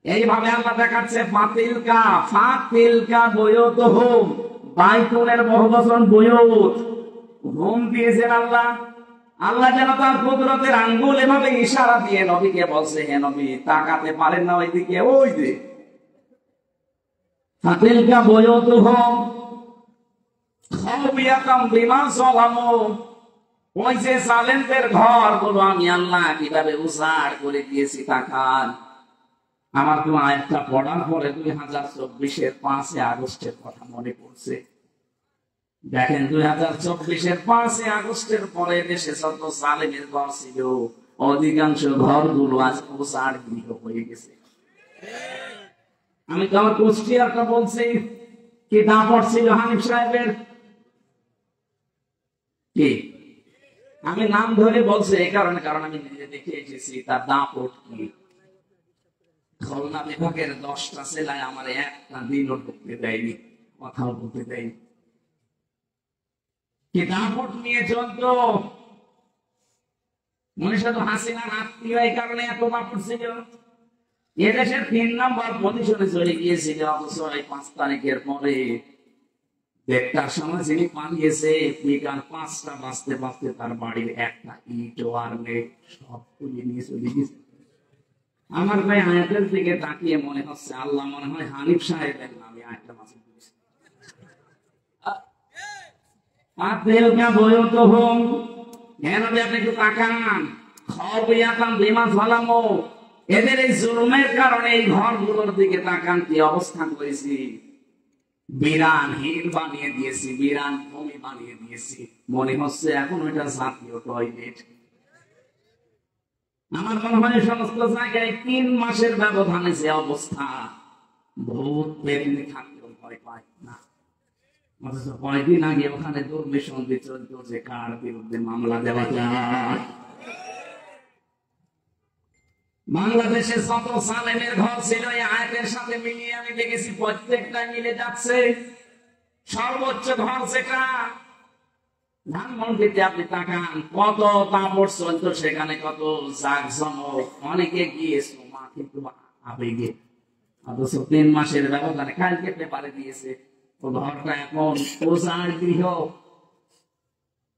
এইভাবে আল্লাহ দেখাচ্ছে, ফাতিলকা বুয়ুতুহুম, বাইতুলের বহুবচন বুয়ুত, হোম দিয়েছেন আল্লাহ। আল্লাহ যেন তার কুদরতের আঙ্গুল এভাবে ইশারা দিয়ে নবীকে বলছে, হে নবী, তাকাতে পারেন না ওইদিকে? ওই যে ফাতিলকা বুয়ুতুহুম খাবিয়াতাম বিমা যালামু, ওই যে জালেমদের ঘরগুলো আমি আল্লাহ কিভাবে উজাড় করে দিয়েছি তাকান। আমার তো আয়াতটা পড়ার পরে 2024-এর 5 আগস্টের কথা মনে পড়ছে। দেখেন 2024-এর 5 আগস্টের পরে দেশে যত জালেমের ঘর ছিল অধিকাংশ ঘরগুলো আজ প্রচার গৃহ হয়ে গেছে। আমি তো আমার কুষ্টিয়ারটা বলছি, কি দাপট ছিল হানিফ সাহেবের, কি আমি নাম ধরে বলছি এই কারণে, কারণ আমি নিজে দেখে এসেছি তার দাপট কি। খুলনা বিভাগের 10টা জেলায় আমার একটা দিনও ঢুকতে দেয়নি, কথাও বলতে দেয়নি। কি দাপট নিয়ে চলতো। মনীষা তো হাসিনার আত্মীয়, এই কারণে এত দাপট ছিল। এদেশের 3 নম্বর পজিশনে চলে গিয়েছিল, অথচ এই 5 তারিখের পরে 1টার সময় যিনি পালিয়েছে বিকাল 5টা বাজতে বাজতে তার বাড়ির একটা ইট আর নেই, সব তুলে নিয়ে চলে গেছে। আমার ভাই আয়াতের দিকে তাকিয়ে মনে হচ্ছে আল্লাহ মনে হয় হানিফ সাহেবের নামে আয়াতটা মাঝে দিয়েছে। আদেল কা বয়ো তো হোম আপনি একটু তাকান, খবিয়াতাম বিমা ঝালামো, এদের এই জুলুমের কারণে এই ঘরগুলোর দিকে তাকান কি অবস্থা করেছি। বিরান হিল বানিয়ে দিয়েছি, বিরান ভূমি বানিয়ে দিয়েছি, মনে হচ্ছে এখন ওইটা জাতীয় টয়লেট। আমার মনে হয় সমস্ত জায়গায় 3 মাসের ব্যবধানে যে অবস্থা, ভূত পেরিয়ে থাকলেও ভয় পায় না। অথচ কয়েকদিন আগে ওখানে দুর্বিসন্ধি চলত যে কার বিরুদ্ধে মামলা দেওয়া যায়। বাংলাদেশে যত সালেমের ঘর ছিল এই আয়াতের সাথে মিলিয়ে আমি দেখেছি প্রত্যেকটা মিলে যাচ্ছে। সর্বোচ্চ ঘর যেটা ধানমন্ডিতে আপনি তাকান, কত তাপড় চলতো সেখানে, কত জাঁকজমক, অনেকে গিয়েছে মা কিন্তু আবেগে। অথচ 3 মাসের ব্যবধানে কালকে পেপারে দিয়েছে ঘরটা এখন প্রচার গৃহ,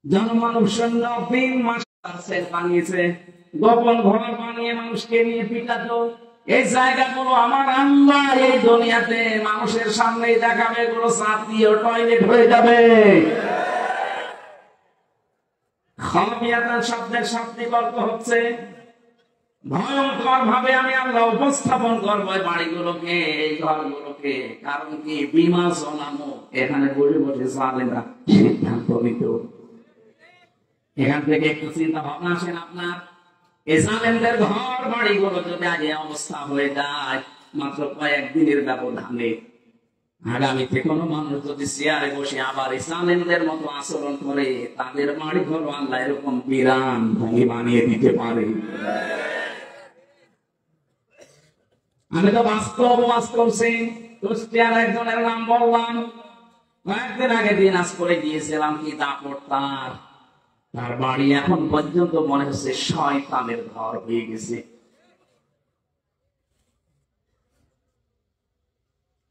জনমানব শূন্য। 3 মাস বানিয়েছে, গোপন ঘর বানিয়ে মানুষকে নিয়ে পিটাতো। এই জায়গাগুলো আমার আল্লাহ এই দুনিয়াতে মানুষের সামনেই দেখাবে, এগুলো জাতীয় টয়লেট হয়ে যাবে। খবিয়াতার শব্দের শাব্দিক অর্থ হচ্ছে ভয়ঙ্কর ভাবে আমি আল্লাহ উপস্থাপন করবো এই বাড়িগুলোকে, এই ঘরগুলোকে। কারণ কি, বিমা জনামো, এখানে বসে বসে জালেমরা সিদ্ধান্ত নিত। এখান থেকে একটু চিন্তা ভাবনা আসেন আপনার, এই জালেমদের ঘর বাড়িগুলো যদি আগে অবস্থা হয়ে যায় মাত্র কয়েকদিনের ব্যবধানে, আগামীতে কোনো মানুষ যদি চেয়ারে বসে আবার এই জালেমদের মতো আচরণ করে, তাদের বাড়ি ঘর আল্লাহ এরকম বিরান ভূমি বানিয়ে দিতে পারে। আমি তো বাস্তব কুষ্টিয়ার একজনের নাম বললাম, কয়েকদিন আগে দিনাজপুরে গিয়েছিলাম, কি দাপট তার বাড়ি এখন পর্যন্ত মনে হচ্ছে শয়তানের ঘর হয়ে গেছে।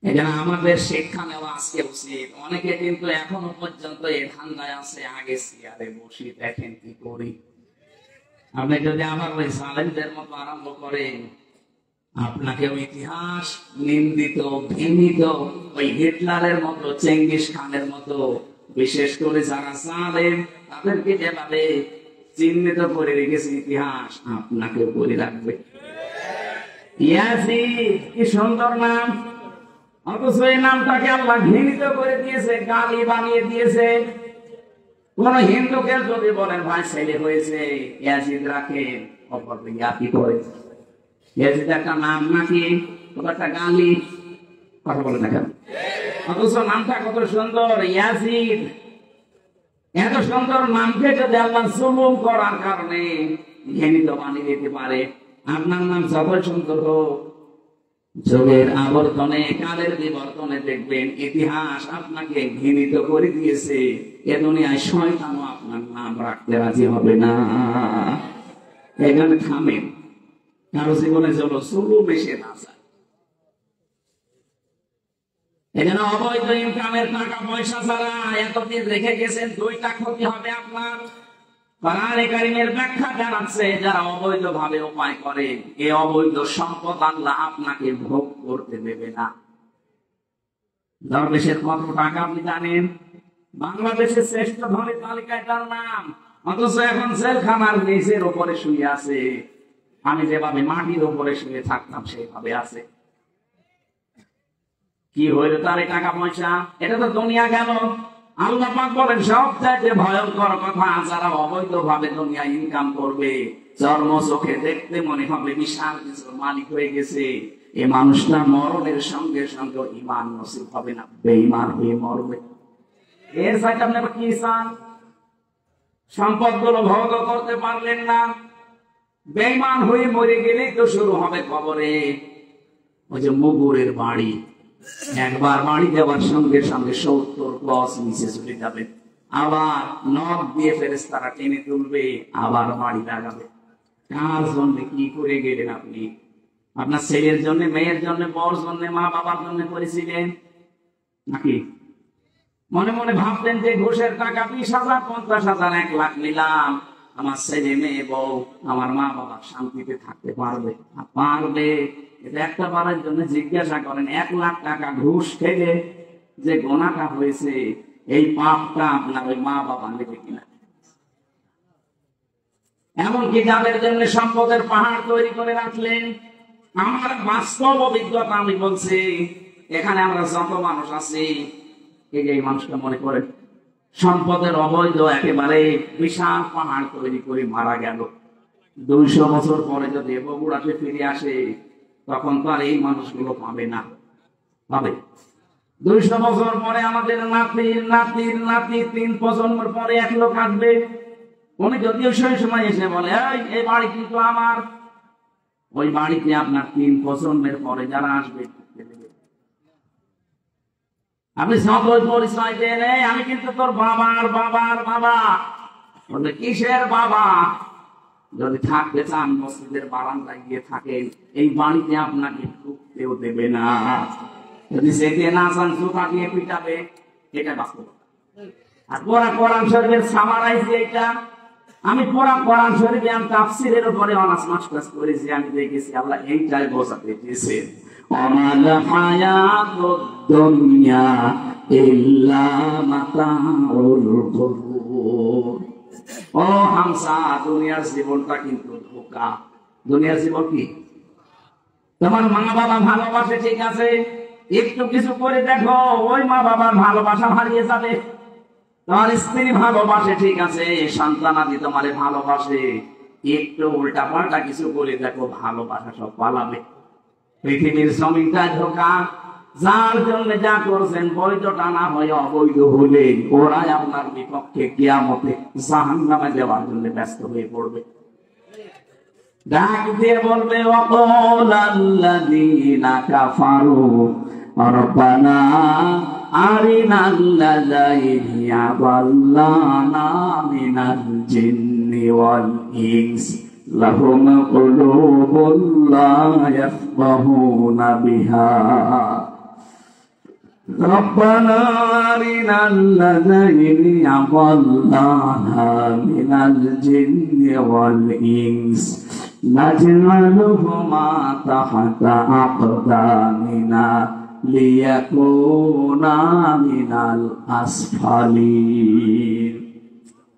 এখানে আমাদের শিক্ষা নেওয়া আজকে উচিত। অনেকে কিন্তু এখনো পর্যন্ত এই ধান্দায় আছে, আগে চেয়ারে বসি দেখেন কি করি। আপনি যদি আমার ওই সালেমদের মতো আরম্ভ করেন, আপনাকে ইতিহাস নিন্দিত ঘৃণিত ওই হিটলারের মতো, চেঙ্গিস খানের মতো, বিশেষ করে যারা জালেম তাদেরকে যেভাবে চিহ্নিত করে রেখেছে ইতিহাস, আপনাকে করে রাখবে। ইয়াজিদ, কি সুন্দর নাম, অথচ এই নামটাকে আল্লাহ ঘৃণিত করে দিয়েছে, গালি বানিয়ে দিয়েছে। কোন হিন্দুকে যদি বলেন ভাই ছেলে হয়েছে ইয়াজিদ রাখেন, অপর ইয়াকি করেছে, ইয়াজিদ একটা নাম নাকি একটা গালি, কথা বলে না কেন? অথচ নামটা কত সুন্দর, ইয়াজিদ। এত সুন্দর নামকে যদি আল্লাহ জুলুম করার কারণে ঘৃণিত বানিয়ে দিতে পারে, আপনার নাম যত সুন্দর হোক, যুগের আবর্তনে, কালের বিবর্তনে দেখবেন ইতিহাস আপনাকে ঘৃণিত করে দিয়েছে। এ দুনিয়ায় শয়তানও আপনার নাম রাখতে রাজি হবে না। এখানে থামেন, কারো জীবনে যেন জুলুম এসে না যায়। এখানে অবৈধ ইনকামের টাকা পয়সা ছাড়া এতদিন রেখে গেছেন, 2টা ক্ষতি হবে আপনার। কোরআনে কারীমের ব্যাখ্যা জানাচ্ছে, যারা অবৈধ ভাবে উপায় করে, এই অবৈধ সম্পদ আল্লাহ আপনাকে ভোগ করতে দেবে না। দরবেশের কত টাকা আপনি জানেন? বাংলাদেশের শ্রেষ্ঠ ধনী তালিকায় তার নাম, অথচ এখন জেলখানার নিচের উপরে শুয়ে আছে। আমি যেভাবে মাটির উপরে শুয়ে থাকতাম সেভাবে আছে। কি হইল তার এই টাকা পয়সা? এটা তো দুনিয়া গেল। আল্লাহ পাক বলেন সবচাইতে ভয়ঙ্কর কথা, যারা অবৈধভাবে দুনিয়া ইনকাম করবে, চর্ম চোখে দেখতে মনে হবে বিশাল কিছুর মালিক হয়ে গেছে, এই মানুষটা মরণের সঙ্গে সঙ্গে ঈমান নসিব হবে না, বেঈমান হয়ে মরবে। এর সাথে আপনি কি চান? সম্পদ গুলো ভোগ করতে পারলেন না, বেঈমান হয়ে মরে গেলেই তো শুরু হবে কবরে। ওই যে মুগুরের বাড়ি, একবার বাড়ি দেওয়ার সঙ্গে সঙ্গে 70 গজ নিচে চলে যাবে, আবার নখ দিয়ে ফেরেশতারা টেনে তুলবে, আবার বাড়ি লাগাবে। কার জন্য কি করে গেলেন আপনি? আপনার ছেলের জন্য, মেয়ের জন্য, বর জন্য, মা বাবার জন্য করেছিলেন নাকি? মনে মনে ভাবতেন যে ঘুষের টাকা 20,000, 50,000, 1 লাখ নিলাম, আমার ছেলে মেয়ে বউ, আমার মা বাবা শান্তিতে থাকতে পারবে। পারবে? এটা একটা বারের জন্য জিজ্ঞাসা করেন, 1 লাখ টাকা ঘুষ খেলে যে গোনাটা হয়েছে, এই পাপটা আপনার ওই মা বাবা নেবে কিনা? এমনকি যাদের জন্য সম্পদের পাহাড় তৈরি করে রাখলেন, আমার বাস্তব অভিজ্ঞতা আমি বলছি, এখানে আমরা যত মানুষ আছি, এই মানুষটা মনে করেন সম্পদের অবৈধ একেবারে বিশাল পাহাড় তৈরি করে মারা গেল, 200 বছর পরে যদি বগুড়াতে ফিরে আসে, তখন তো আর এই মানুষগুলো পাবে না। পাবে 200 বছর পরে আমাদের নাতির নাতির নাতি 3 প্রজন্মের পরে 1 লোক আসবে, উনি যদিও সেই সময় এসে বলে এই বাড়ি কিন্তু আমার, ওই বাড়িতে আপনার 3 প্রজন্মের পরে যারা আসবে, আপনি যতই পরিচয় দেন, আমি কিন্তু তোর বাবার বাবার বাবা, বলবে কিসের বাবা? যদি থাকতে চান মসজিদের বারান্দায় গিয়ে থাকেন, এই বাড়িতে আপনাকে ঢুকতেও দেবে না। যদি যেতে না চান জুতা দিয়ে পিটাবে, এটা বাস্তব। আর পড়া কোরআন শরীফের সামারাইজ এটা, আমি পড়া কোরআন শরীফে আমি তাফসীরের উপরে অনার্স মাস্টার্স করেছি, আমি দেখেছি আল্লাহ এইটাই বোঝাতে চেয়েছেন, অমাল হায়াতুদ দুনিয়া ইল্লা মাতাউল গুরুর। ও হামসা, দুনিয়ার জীবনটা কিন্তু ধোঁকা। দুনিয়ার জীবন কি? তোমার মা বাবা ভালোবাসে ঠিক আছে, একটু কিছু করে দেখো, ওই মা বাবার ভালোবাসা হারিয়ে যাবে। তোমার স্ত্রী ভালোবাসে ঠিক আছে, সন্তানাদি তোমারে ভালোবাসে, একটু উল্টা পাল্টা কিছু করে দেখো, ভালোবাসা সব পালাবে। পৃথিবীর জমিটা ধোঁকা, যার জন্য যা করছেন বৈধটা না হয়ে অবৈধ হলে ওরাই আপনার বিপক্ষে কিয়ামতে জাহান্নামে দেওয়ার জন্য ব্যস্ত হয়ে পড়বে। ডাক দিয়ে বলবে ওয়াকালাল্লাযীনা কাফারু রব্বানা আরিনাল্লাযীনা ইয়াদাল্লানা মিনাল জিন্নি ওয়াল ইনস লাহুম কুলুবুন লা ইয়াফকাহুনা বিহা রব্বানা আরিনাল্লাযীনা ইয়াদাল্লানা মিনাল জিন্নি ওয়াল ইনস নাজআলুহুমা তাহতা আকদামিনা লিয়াকুনা মিনাল আসফালিন।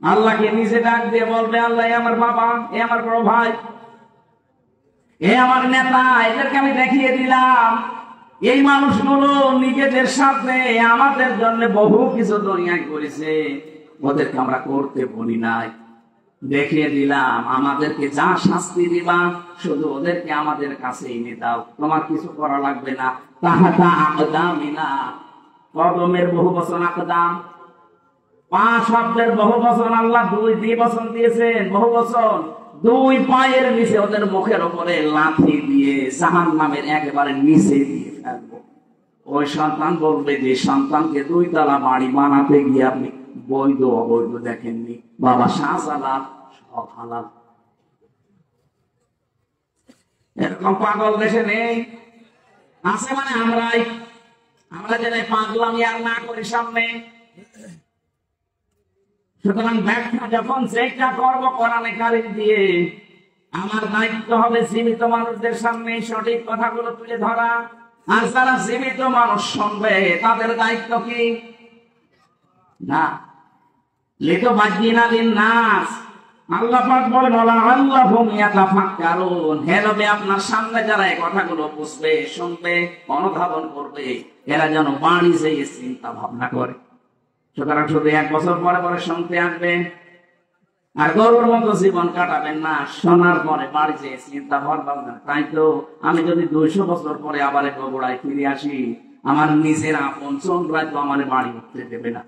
আল্লাহকে নিজে ডাক দিয়ে বলবে, আল্লাহ আমার বাবা, এ আমার বড় ভাই, এ আমার নেতা, এদেরকে আমি দেখিয়ে দিলাম, এই মানুষগুলো নিজেদের সাথে আমাদের জন্য বহু কিছু দুনিয়ায় করেছে, ওদেরকে আমরা করতে বলি নাই, দেখিয়ে দিলাম, আমাদেরকে যা শাস্তি দিবা শুধু ওদেরকে আমাদের কাছে এনে দাও, তোমার কিছু করা লাগবে না। তাহাতা আকদামিনা, কদমের বহু বচন আকদাম, 5 শব্দের বহু বচন, আল্লাহ 2 বচন দিয়েছেন, বহু বচন। 2 পায়ের নিচে ওদের মুখের উপরে লাথি দিয়ে জাহান্নামের একেবারে নিচে দিয়ে ফেলবো। ওই সন্তান বলবে যে সন্তানকে 2 তলা বাড়ি বানাতে গিয়ে আপনি বৈধ অবৈধ দেখেননি, বাবা শাহজালাল সব হালাল। এরকম পাগল দেশে নেই, আছে মানে আমরা যেন পাগলামি আর না করি সামনে। সুতরাং ব্যাখ্যা যখন যেটা করবো কোরআনে কারিম দিয়ে, আমার দায়িত্ব হবে জীবিত মানুষদের সামনে সঠিক কথাগুলো তুলে ধরা, আর যারা জীবিত মানুষ শুনবে তাদের দায়িত্ব কি? না লিতো বাজিনা দিন নাস, আল্লাহ পাক বলেন আল্লাহুম ইয়াতাফাক্কারুন, হে নবী আপনার সামনে যারা এই কথাগুলো বুঝবে, শুনবে, অনুধাবন করবে, এরা যেন বাড়ি যেয়ে চিন্তা ভাবনা করে। সুতরাং শুধু 1 বছর পরে পরে শুনতে আসবেন আর গরুর মতো জীবন কাটাবেন না। শোনার পরে বাড়ি যেয়ে চিন্তা ভাববেন না, তাই তো আমি যদি 200 বছর পরে আবার বগুড়ায় ফিরে আসি, আমার নিজের আপন চন্দ্রায় তো আমার বাড়ি উঠতে দেবে না।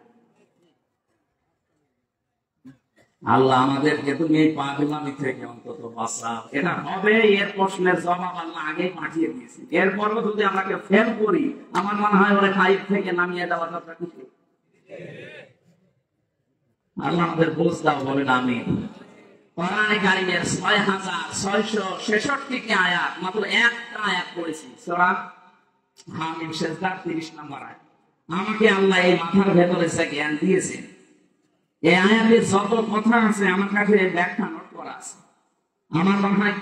আল্লাহ আমাদেরকে তুমি এই পাগলামি থেকে অন্তত বাঁচাও। এটা হবে, এর প্রশ্নের জবাব আল্লাহ আগেই পাঠিয়ে দিয়েছে। এরপরও যদি আমাকে ফেল করি, আমার মনে হয় ওরা 5 থেকে নামিয়ে দেওয়ার কথা কিছু। আল্লাহ আমাদের বুঝ দাও, বলেন আমিন। কোরআনে কারীমের 6666টি আয়াত, মাত্র একটা আয়াত পড়েছি, সূরা হামিম সেজদা 30 নম্বর আয়াত। আমাকে আল্লাহ এই মাথার ভেতরে সে জ্ঞান দিয়েছেন, এই আয়াতের যত কথা আছে আমার কাছে ব্যাখ্যা নোট করা আছে। আমার মনে হয়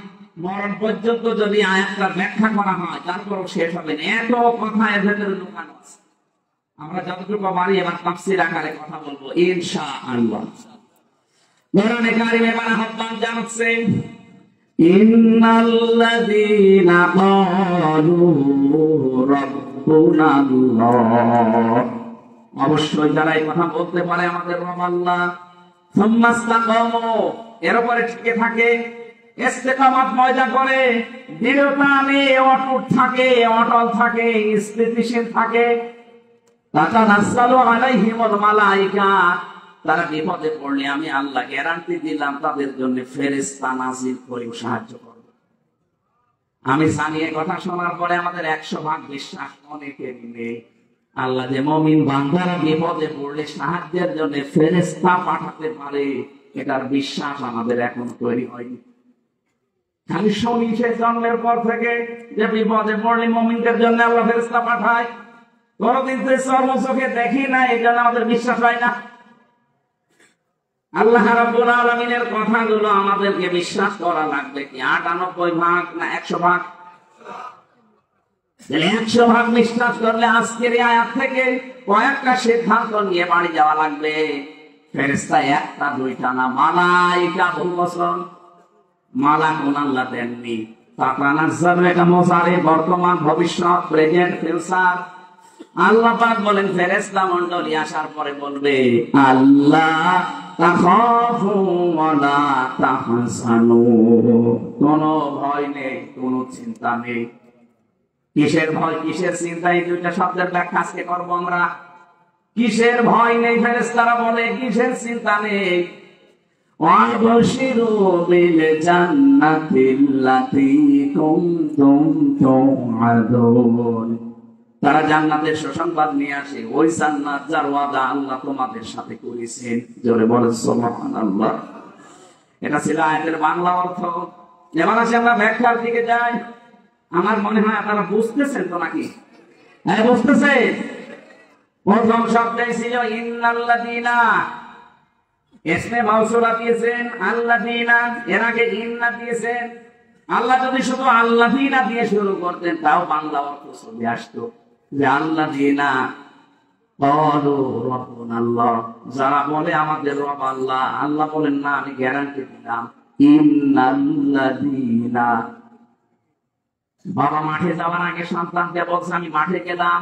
মরণ পর্যন্ত যদি আয়াতটা ব্যাখ্যা করা হয় তারপরও শেষ হবে না, এত কথা এর ভেতরে লুকানো আছে। আমরা যতটুকু পারি এবার তাফসীর আকারে কথা বলবো ইনশাআল্লাহ। কোরআনে কারীমে মানে আহ্বান জানাচ্ছে, ইন্নাল্লাযীনা ক্বালু রাব্বুনাল্লাহ, অবশ্যই যারা এই কথা বলতে পারে আমাদের রব আল্লাহ, সুম্মাস্তাকামু, এর উপরে টিকে থাকে, ইস্তেকামাত ময়দা করে, দৃঢ়তা নিয়ে অটুট থাকে, অটল থাকে, স্থিতিশীল থাকে, তাতানাজ্জালু আলাইহিমুল মালায়েকা, তারা বিপদে পড়লে আমি আল্লাহ গ্যারান্টি দিলাম তাদের জন্য ফেরেশতা নাজিল করে সাহায্য করব। আমি জানি এই কথা শোনার পরে আমাদের 100% বিশ্বাস অনেকেরই নেই। আল্লাহ যে মুমিন বান্দারা বিপদে পড়লে সাহায্যের জন্য ফেরেশতা পাঠাতে পারে, এটার বিশ্বাস আমাদের এখন তৈরি হয়নি। খালি শুনি সেই জন্মের পর থেকে যে বিপদে পড়লে মুমিনদের জন্য আল্লাহ ফেরেশতা পাঠায়, কোনদিন তো চর্মচোখে দেখি না, এই জন্য আমাদের বিশ্বাস হয় না। আল্লাহ রাব্বুল আলামিনের কথাগুলো আমাদেরকে বিশ্বাস করা লাগবে কি 98% না 100%? 100% বিশ্বাস করলে আজকের এই আয়াত থেকে কয়েকটা সিদ্ধান্ত নিয়ে বাড়ি যাওয়া লাগবে। ফেরেশতা একটা দুইটা না, মালায়েকা বহু বছর। মালাকুন আল্লাহ দেননি, তাতানাজ্জালু, এটা মুজারি, বর্তমান, ভবিষ্যৎ, প্রেজেন্ট, ফিউচার। আল্লাহ পাক বলেন ফেরেশতা মণ্ডলী আসার পরে বলবে, আল্লাহ তাখাফু ওয়া লা তাহজানু, কোনো ভয় নেই, কোনো চিন্তা নেই। কিসের ভয়, কিসের চিন্তা, এই দুইটা শব্দের ব্যাখ্যা আজকে করবো আমরা। কিসের ভয় নেই, ফেরেশতারা বলে কিসের চিন্তা নেই। ওয়াবশিরু বিল জান্নাতিল্লাতী কুনতুম তুআদুন, তারা জান্নাতের সুসংবাদ নিয়ে আসে, ওই জান্নাত যার ওয়াদা আল্লাহ তোমাদের সাথে করেছেন। জোরে বলেন সুবহানাল্লাহ। এটা ছিল আয়াতের বাংলা অর্থ। এবার আসি আমরা ব্যাখ্যার দিকে যাই। আমার মনে হয় আপনারা বুঝতেছেন তো নাকি? হ্যাঁ বুঝতেছেন। প্রথম শব্দে ছিল ইন্নাল্লাযীনা, ইসমে মাউসুলা দিয়েছেন আল্লাযীনা, এর আগে ইন্না দিয়েছেন। আল্লাহ যদি শুধু আল্লাযীনা দিয়ে শুরু করতেন তাও বাংলা অর্থ চলে আসতো, যে আল্লাযীনা ক্বালু রাব্বুনাল্লাহ, যারা বলে আমাদের রব আল্লাহ। আল্লাহ বলেন না, আমি গ্যারান্টি দিলাম, ইন্নাল্লাযীনা। বাবা মাঠে যাওয়ার আগে সন্তানকে বলছে আমি মাঠে গেলাম,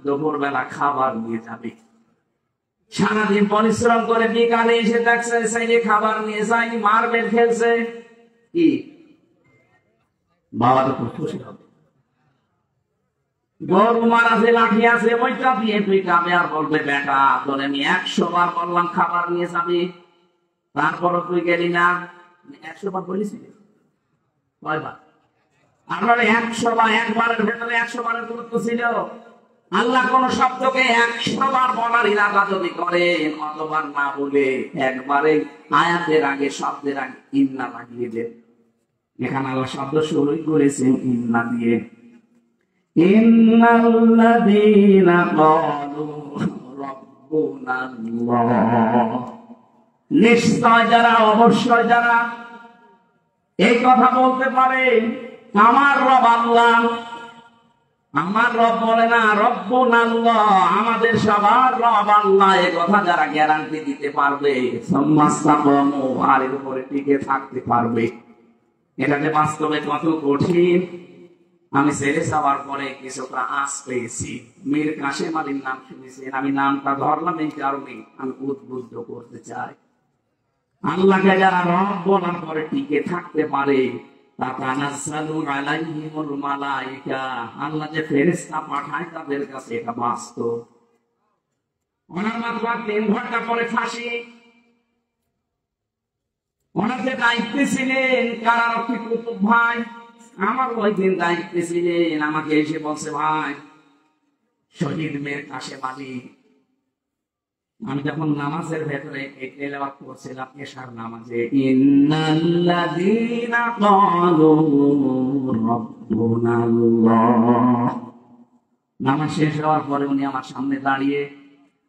দুপুর বেলা খাবার নিয়ে যাবে। সারাদিন পরিশ্রম করে বিকালে এসে দেখছে ছেলে খাবার নিয়ে যায়নি, মার্বেল খেলছে, কি বাবা তো খুব খুশি হবে। গরু মারা যে লাঠি আছে ওইটা দিয়ে তুই কাবে আর বলবে বেটা তোর আমি 100 বার বললাম খাবার নিয়ে যাবি, তারপরও তুই গেলি না। 100 বার বলেছি, কয়বার? আমরা 100 বার, একবারের ভেতরে 100 বারের গুরুত্ব ছিল। আল্লাহ কোন শব্দকে 100 বার বলার ইরাদা যদি করে, অতবার না বলে একবারে আয়াতের আগে শব্দের আগে ইন্না লাগিয়ে দেন। এখানে আল্লাহ শব্দ শুরুই করেছেন ইন্না দিয়ে। ইন্নাল্লাযীনা ক্বালু রাব্বুনাল্লাহ, নিশ্চয় যারা, অবশ্যই যারা এই কথা বলতে পারে আমার রব আল্লাহ। আমার রব বলে না রব্বুনাল্লাহ, আমাদের সবার রব আল্লাহ, এই কথা যারা গ্যারান্টি দিতে পারবে, সুম্মাস্তাকামু, আর এর উপরে টিকে থাকতে পারবে। এটা যে বাস্তবে কত কঠিন, আমি ছেড়ে যাওয়ার পরে কিছুটা আঁচ পেয়েছি। মীর কাশেম আলীর নাম শুনেছেন, আমি নামটা ধরলাম এই কারণে আমি উদ্বুদ্ধ করতে চাই, আল্লাহকে যারা রব বলার পরে টিকে থাকতে পারে আল্লাহ যে ফেরেশতা পাঠায় তাদের কাছে এটা বাস্তব। ওনার মাত্র 3 ঘন্টা পরে ফাঁসি। ওনার যে দায়িত্বে ছিলেন কারারক্ষী কুতুব ভাই, আমার ওই দিন দায়িত্বে ছিলেন, আমাকে এসে বলছে ভাই শহীদ মীর কাশেম আলী, আমি যখন নামাজের ভেতরে তেলাওয়াত করছিলাম এশার নামাজে, ইন্নাল্লাযীনা ক্বালু রাব্বুনাল্লাহ, নামাজ শেষ হওয়ার পরে উনি আমার সামনে দাঁড়িয়ে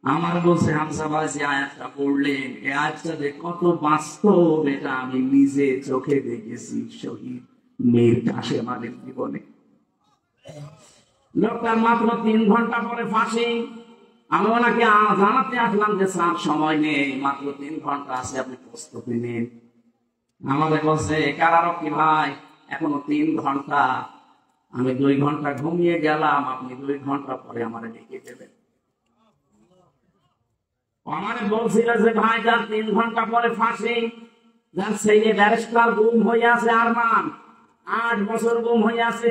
আমার বলছে, হামজা ভাই যে আয়াতটা পড়লেন এই আয়াতটা যে কত বাস্তব এটা আমি নিজে চোখে দেখেছি শহীদ মীর কাশেম আলীর জীবনে। লোকটার মাত্র 3 ঘন্টা পরে ফাঁসি। আমি ওনাকে জানাতে আসলাম যে স্যার সময় নেই, মাত্র 3 ঘন্টা আছে, আপনি প্রস্তুতি নিন। আমাদের বলছে কারারক্ষী ভাই এখনো 3 ঘন্টা, আমি 2 ঘন্টা ঘুমিয়ে গেলাম, আপনি 2 ঘন্টা পরে আমার ডেকে দেবেন। আমার বলছিল যে ভাই যার 3 ঘন্টা পরে ফাঁসি, যার ছেলে ব্যারিস্টার গুম হয়ে আছে, আরমান 8 বছর গুম হয়ে আছে,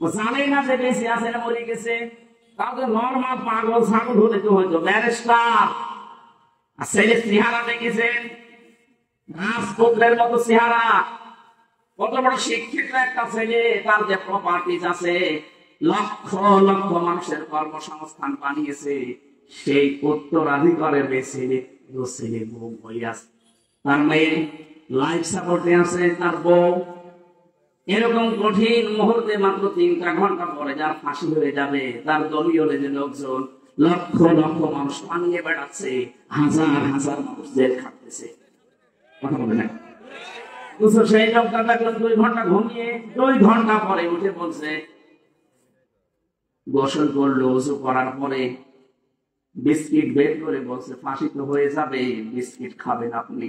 ও জানে না যে বেঁচে আছে না মরে গেছে। তাহলে নর্মাল পাগল ছাগল হলে তো হয়তো ব্যারিস্টার, আর ছেলে চেহারা দেখেছেন রাজপুত্রের মতো চেহারা, কত বড় শিক্ষিত একটা ছেলে, তার যে প্রপার্টিজ আছে, লক্ষ লক্ষ মানুষের কর্মসংস্থান বানিয়েছে, সেই উত্তরাধিকারের ছেলে ছেলে বউ হয়ে আছে, তার মেয়ে লাইফ সাপোর্টে আছে, তার বউ। এরকম কঠিন মুহূর্তে মাত্র 3টা ঘন্টা পরে যার ফাঁসি হয়ে যাবে, তার দলীয় যে লোকজন লক্ষ লক্ষ মানুষ পানিয়ে বেড়াচ্ছে, হাজার হাজার মানুষ জেল খাটতেছে, কথা বলে না। সেই লোকটা দেখলাম 2 ঘন্টা ঘুমিয়ে 2 ঘন্টা পরে উঠে বলছে, গোসল করলো, ওযু করার পরে বিস্কিট বের করে বলছে ফাঁসি তো হয়ে যাবে, বিস্কিট খাবেন আপনি।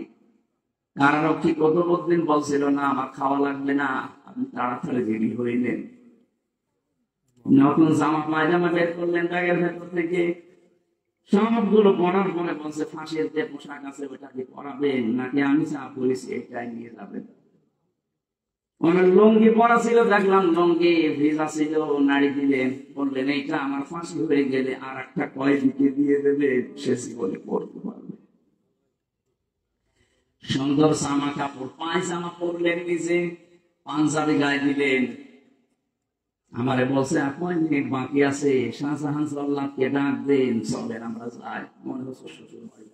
কারারক্ষী কতদিন বলছিল না আমার খাওয়া লাগবে না, আপনি তাড়াতাড়ি রেডি হয়ে নেন। নতুন জামা পায়জামা বের করলেন ব্যাগের ভেতর থেকে, সবগুলো পরার পরে বলছে ফাঁসির যে পোশাক আছে ওটাকে পরাবেন নাকি আমি যা বলেছি এটাই নিয়ে যাবেন। ওনার লুঙ্গি পরা ছিল, দেখলাম লুঙ্গি ভিজা ছিল, নাড়ি দিলেন, বললেন এইটা আমার ফাঁসি হয়ে গেলে আর একটা কয়েদিকে দিয়ে দেবে, সে জীবনে পড়তে পারবে। সুন্দর জামা কাপড় পায়জামা পরলেন, নিজে পাঞ্জাবি গায়ে দিলেন। আমারে বলছে অ্যাপয়েন্টমেন্ট বাকি আছে, শাহজাহান সাল্লাহকে ডাক দেন, চলেন আমরা যাই। মনে হচ্ছে শ্বশুর বাড়ি।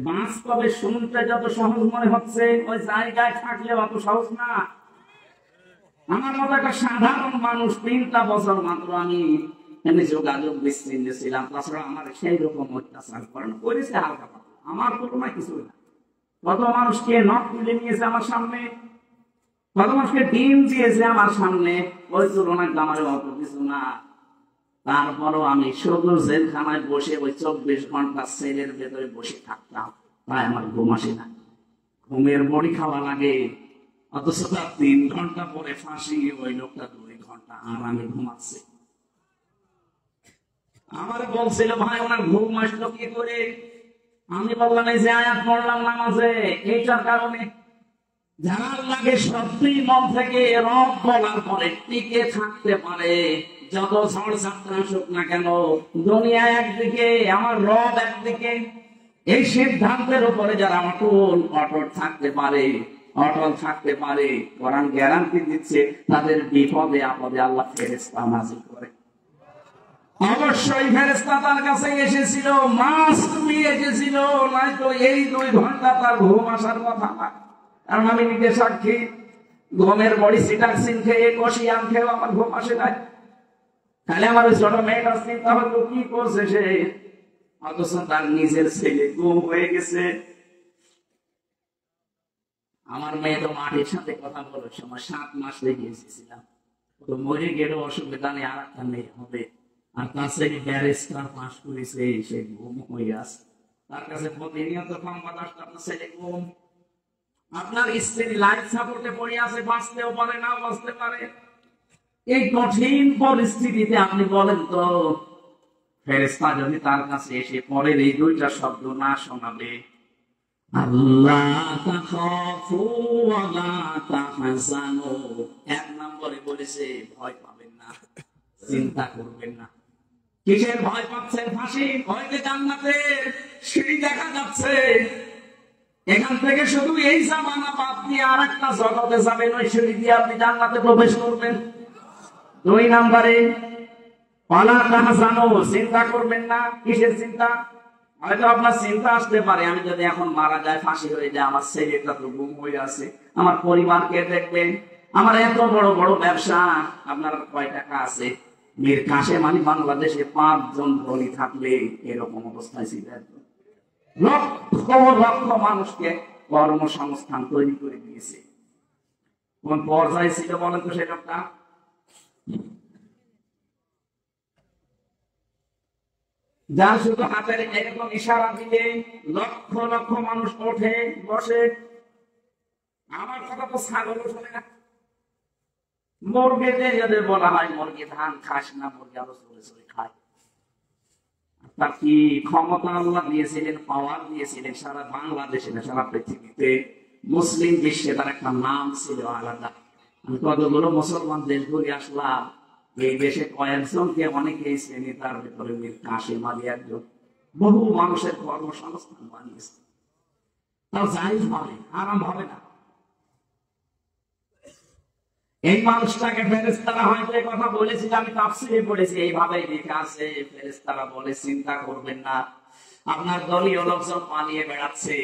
বাস্তবে শুনতে যত সহজ মনে হচ্ছে, ওই জায়গায় থাকলে অত সহজ না। আমার মতো একটা সাধারণ মানুষ 3টা বছর মাত্র আমি এমনি যোগাযোগ বিচ্ছিন্ন ছিলাম, তাছাড়া আমার সেই রকম অত্যাচার করেছে হালকা পাতলা, আমার তুলনায় কিছুই না। কত মানুষকে নখ তুলে নিয়েছে আমার সামনে, কত মানুষকে ডিম দিয়েছে আমার সামনে, ওই তুলনায় আমার অত কিছু না। তারপরও আমি শুধু জেলখানায় বসে ওই 24 ঘন্টা সেলের ভেতরে বসে থাকতাম, তাই আমার ঘুম আসে না, ঘুমের বড়ি খাওয়া লাগে। অথচ তার 3 ঘন্টা পরে ফাঁসি, ওই লোকটা 2 ঘন্টা আরামে ঘুমাচ্ছে। আমার বলছিল ভাই ওনার ঘুম আসলো কি করে, আমি বললাম এই যে আয়াত পড়লাম নামাজে, এইটার কারণে। যারা আল্লাহকে সত্যি মন থেকে রব বলার পরে টিকে থাকতে পারে, যত ঝড় ঝাপটা আসুক না কেন, দুনিয়া একদিকে আমার রব একদিকে, এই সিদ্ধান্তের উপরে যারা অটল থাকতে পারে, কোরআন গ্যারান্টি দিচ্ছে তাদের বিপদে আপদে আল্লাহ ফেরেশতা নাযিল করে। অবশ্যই ফেরেশতা তার কাছে এসেছিল, মাস্ট বি এসেছিল, নয়তো এই 2 ঘন্টা তার ঘুম আসার কথা না। কারণ আমি নিজে সাক্ষী, ঘুমের বড়ি সিটাক্সিন খেয়ে কষিয়াম খেয়ে আমার ঘুম আসে নাই। তাহলে আমার ওই ছোট মেয়েটা চিন্তা হতো কি করছে সে, অথচ তার নিজের ছেলে গুম হয়ে গেছে। আমার মেয়ে তো মাটির সাথে কথা বলার সময় 7 মাস লেগে এসেছিলাম, তো মরে গেলেও অসুবিধা নেই, আর একটা মেয়ে হবে। আর তার ছেলে ব্যারিস্টার পাস করেছে, সে গুম হয়ে আছে, তার কাছে প্রতিনিয়ত সংবাদ আসতো আপনার ছেলে গুম। আপনার স্ত্রী লাইফ সাপোর্টে পড়ে আছে, বাঁচতেও পারে না বাঁচতে পারে। এই কঠিন পরিস্থিতিতে আপনি বলেন তো, ফেরেশতা যদি তার কাছে এসে পরের এই দুইটা শব্দ না শোনাবে, আল্লাহ তাখাফু ওয়া লা তাহজানু, এক নম্বরে বলেছে ভয় পাবেন না, চিন্তা করবেন না। কিসের ভয় পাচ্ছেন? ফাঁসি ভয় যে জান্নাতের সিঁড়ি দেখা যাচ্ছে, এখান থেকে শুধু এই জামানা বাদ দিয়ে আর একটা জগতে যাবেন, ওই সিঁড়ি দিয়ে আপনি জান্নাতে প্রবেশ করবেন। দুই নম্বরে ওয়ালা তাহজানু, চিন্তা করবেন না। কিসের চিন্তা? হয়তো আপনার চিন্তা আসতে পারে, আমি যদি এখন মারা যায়, ফাঁসি হয়ে যায়, আমার ছেলেটা তো গুম হয়ে আছে, আমার পরিবারকে দেখবেন, আমার এত বড় বড় ব্যবসা, আপনার কয় টাকা আছে? মীর কাশেম আলী বাংলাদেশে 5 জন ধনী থাকলে এরকম অবস্থায় ছিল। লক্ষ লক্ষ মানুষকে কর্মসংস্থান তৈরি করে দিয়েছে। কোন পর্যায়ে ছিল বলেন তো সেই লোকটা? যার শুধু হাতের এরকম ইশারা দিলে লক্ষ লক্ষ মানুষ ওঠে বসে। আমার কথা তো ছাগল শোনে না। মুরগিদের বলা হয় মুরগি ধান খাস না, মুরগি আরো চলে চলে খায়। তার কি ক্ষমতা আল্লাহ দিয়েছিলেন, পাওয়ার দিয়েছিলেন সারা বাংলাদেশে না সারা পৃথিবীতে, মুসলিম বিশ্বে তার একটা নাম ছিল আলাদা। আমি কতগুলো মুসলমান দেশ ঘুরে আসলাম, এই দেশে কয়েকজনকে অনেকেই শ্রেণী, তার ভেতরে মীর কাশেম আলী একজন। বহু মানুষের কর্মসংস্থান বানিয়েছে, তাও জায়েজ ভাবে, আরাম ভাবে না। এই মানুষটাকে ফেরেশতারা হয়তো এই কথা বলেছিল, আমি তাফসীরে পড়েছি, এইভাবে লেখা আছে। ফেরেশতারা বলে চিন্তা করবেন না, আপনার দলীয় লোকজন পালিয়ে বেড়াচ্ছে,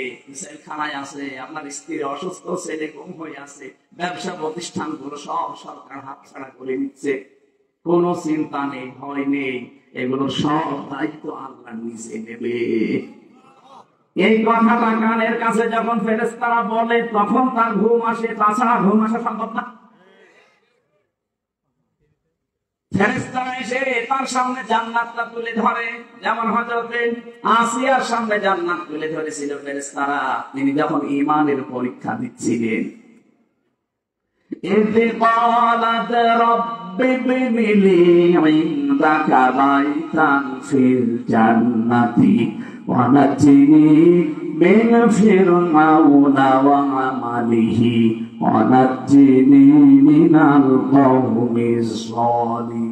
জেলখানায় আছে, আপনার স্ত্রী অসুস্থ, ছেলে গুম হয়ে আছে, ব্যবসা প্রতিষ্ঠানগুলো সব সরকার হাতছাড়া করে নিচ্ছে, কোনো চিন্তা নেই, ভয় নেই, এগুলো সব দায়িত্ব আল্লাহ নিজে নেবে। এই কথাটা কানের কাছে যখন ফেরেশতারা বলে, তখন তার ঘুম আসে, তাছাড়া ঘুম আসা সম্ভব না। ফেরেশতারা এসে তার সামনে জান্নাতটা তুলে ধরে, যেমন হযরতে আসিয়ার সামনে জান্নাত তুলে ধরেছিল ফেরেশতারা, তিনি যখন ঈমানের পরীক্ষা দিচ্ছিলেন। إذ قالت رب ابن لي عندك بيتا في الجنة ونجني من فرعون وعمله ونجني من القوم الظالمين।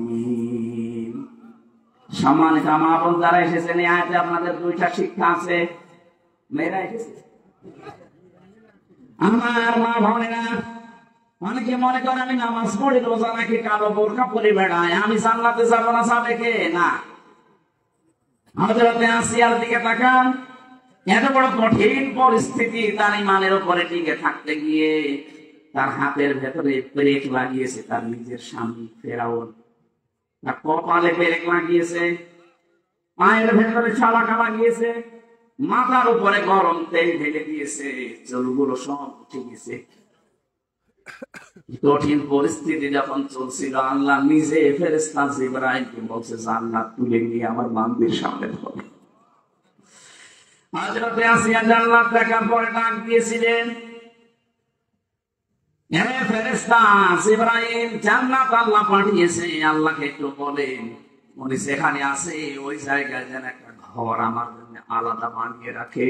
সম্মানিত মা বোন যারা এসেছেন, এই আয়াতে আপনাদের দুইটা শিক্ষা আছে। মেয়েরা এসেছে, আমার মা বোনেরা, অনেকে মনে করে আমি নামাজ পড়ি, রোজা রাখি, কালো বোরকা পরে বেড়াই, আমি জান্নাতে যাব না, যাবে কে? না। হযরতে আসিয়ার দিকে তাকান, এত বড় কঠিন পরিস্থিতি, তার ঈমানের উপরে টিকে থাকতে গিয়ে তার হাতের ভেতরে পেরেক লাগিয়েছে তার নিজের স্বামী ফেরাউন, তার কপালে পেরেক লাগিয়েছে, পায়ের ভেতরে ছালাকা লাগিয়েছে, মাথার উপরে গরম তেল ঢেলে দিয়েছে, চুলগুলো সব উঠে গেছে। কঠিন পরিস্থিতি যখন চলছিল, আল্লাহ নিজে ফেরেশতা জিবরাইলকে বলছে, জান্নাত তুলে নিয়ে আমার বান্দির সামনে ধরো। হযরতে আসিয়া জান্নাত দেখার পরে ডাক দিয়েছিলেন, হে ফেরেশতা জিবরাইল, জান্নাত আল্লাহ পাঠিয়েছে, আল্লাহকে একটু বলেন উনি যেখানে আছে ওই জায়গায় যেন একটা ঘর আমার জন্য আলাদা বানিয়ে রাখে,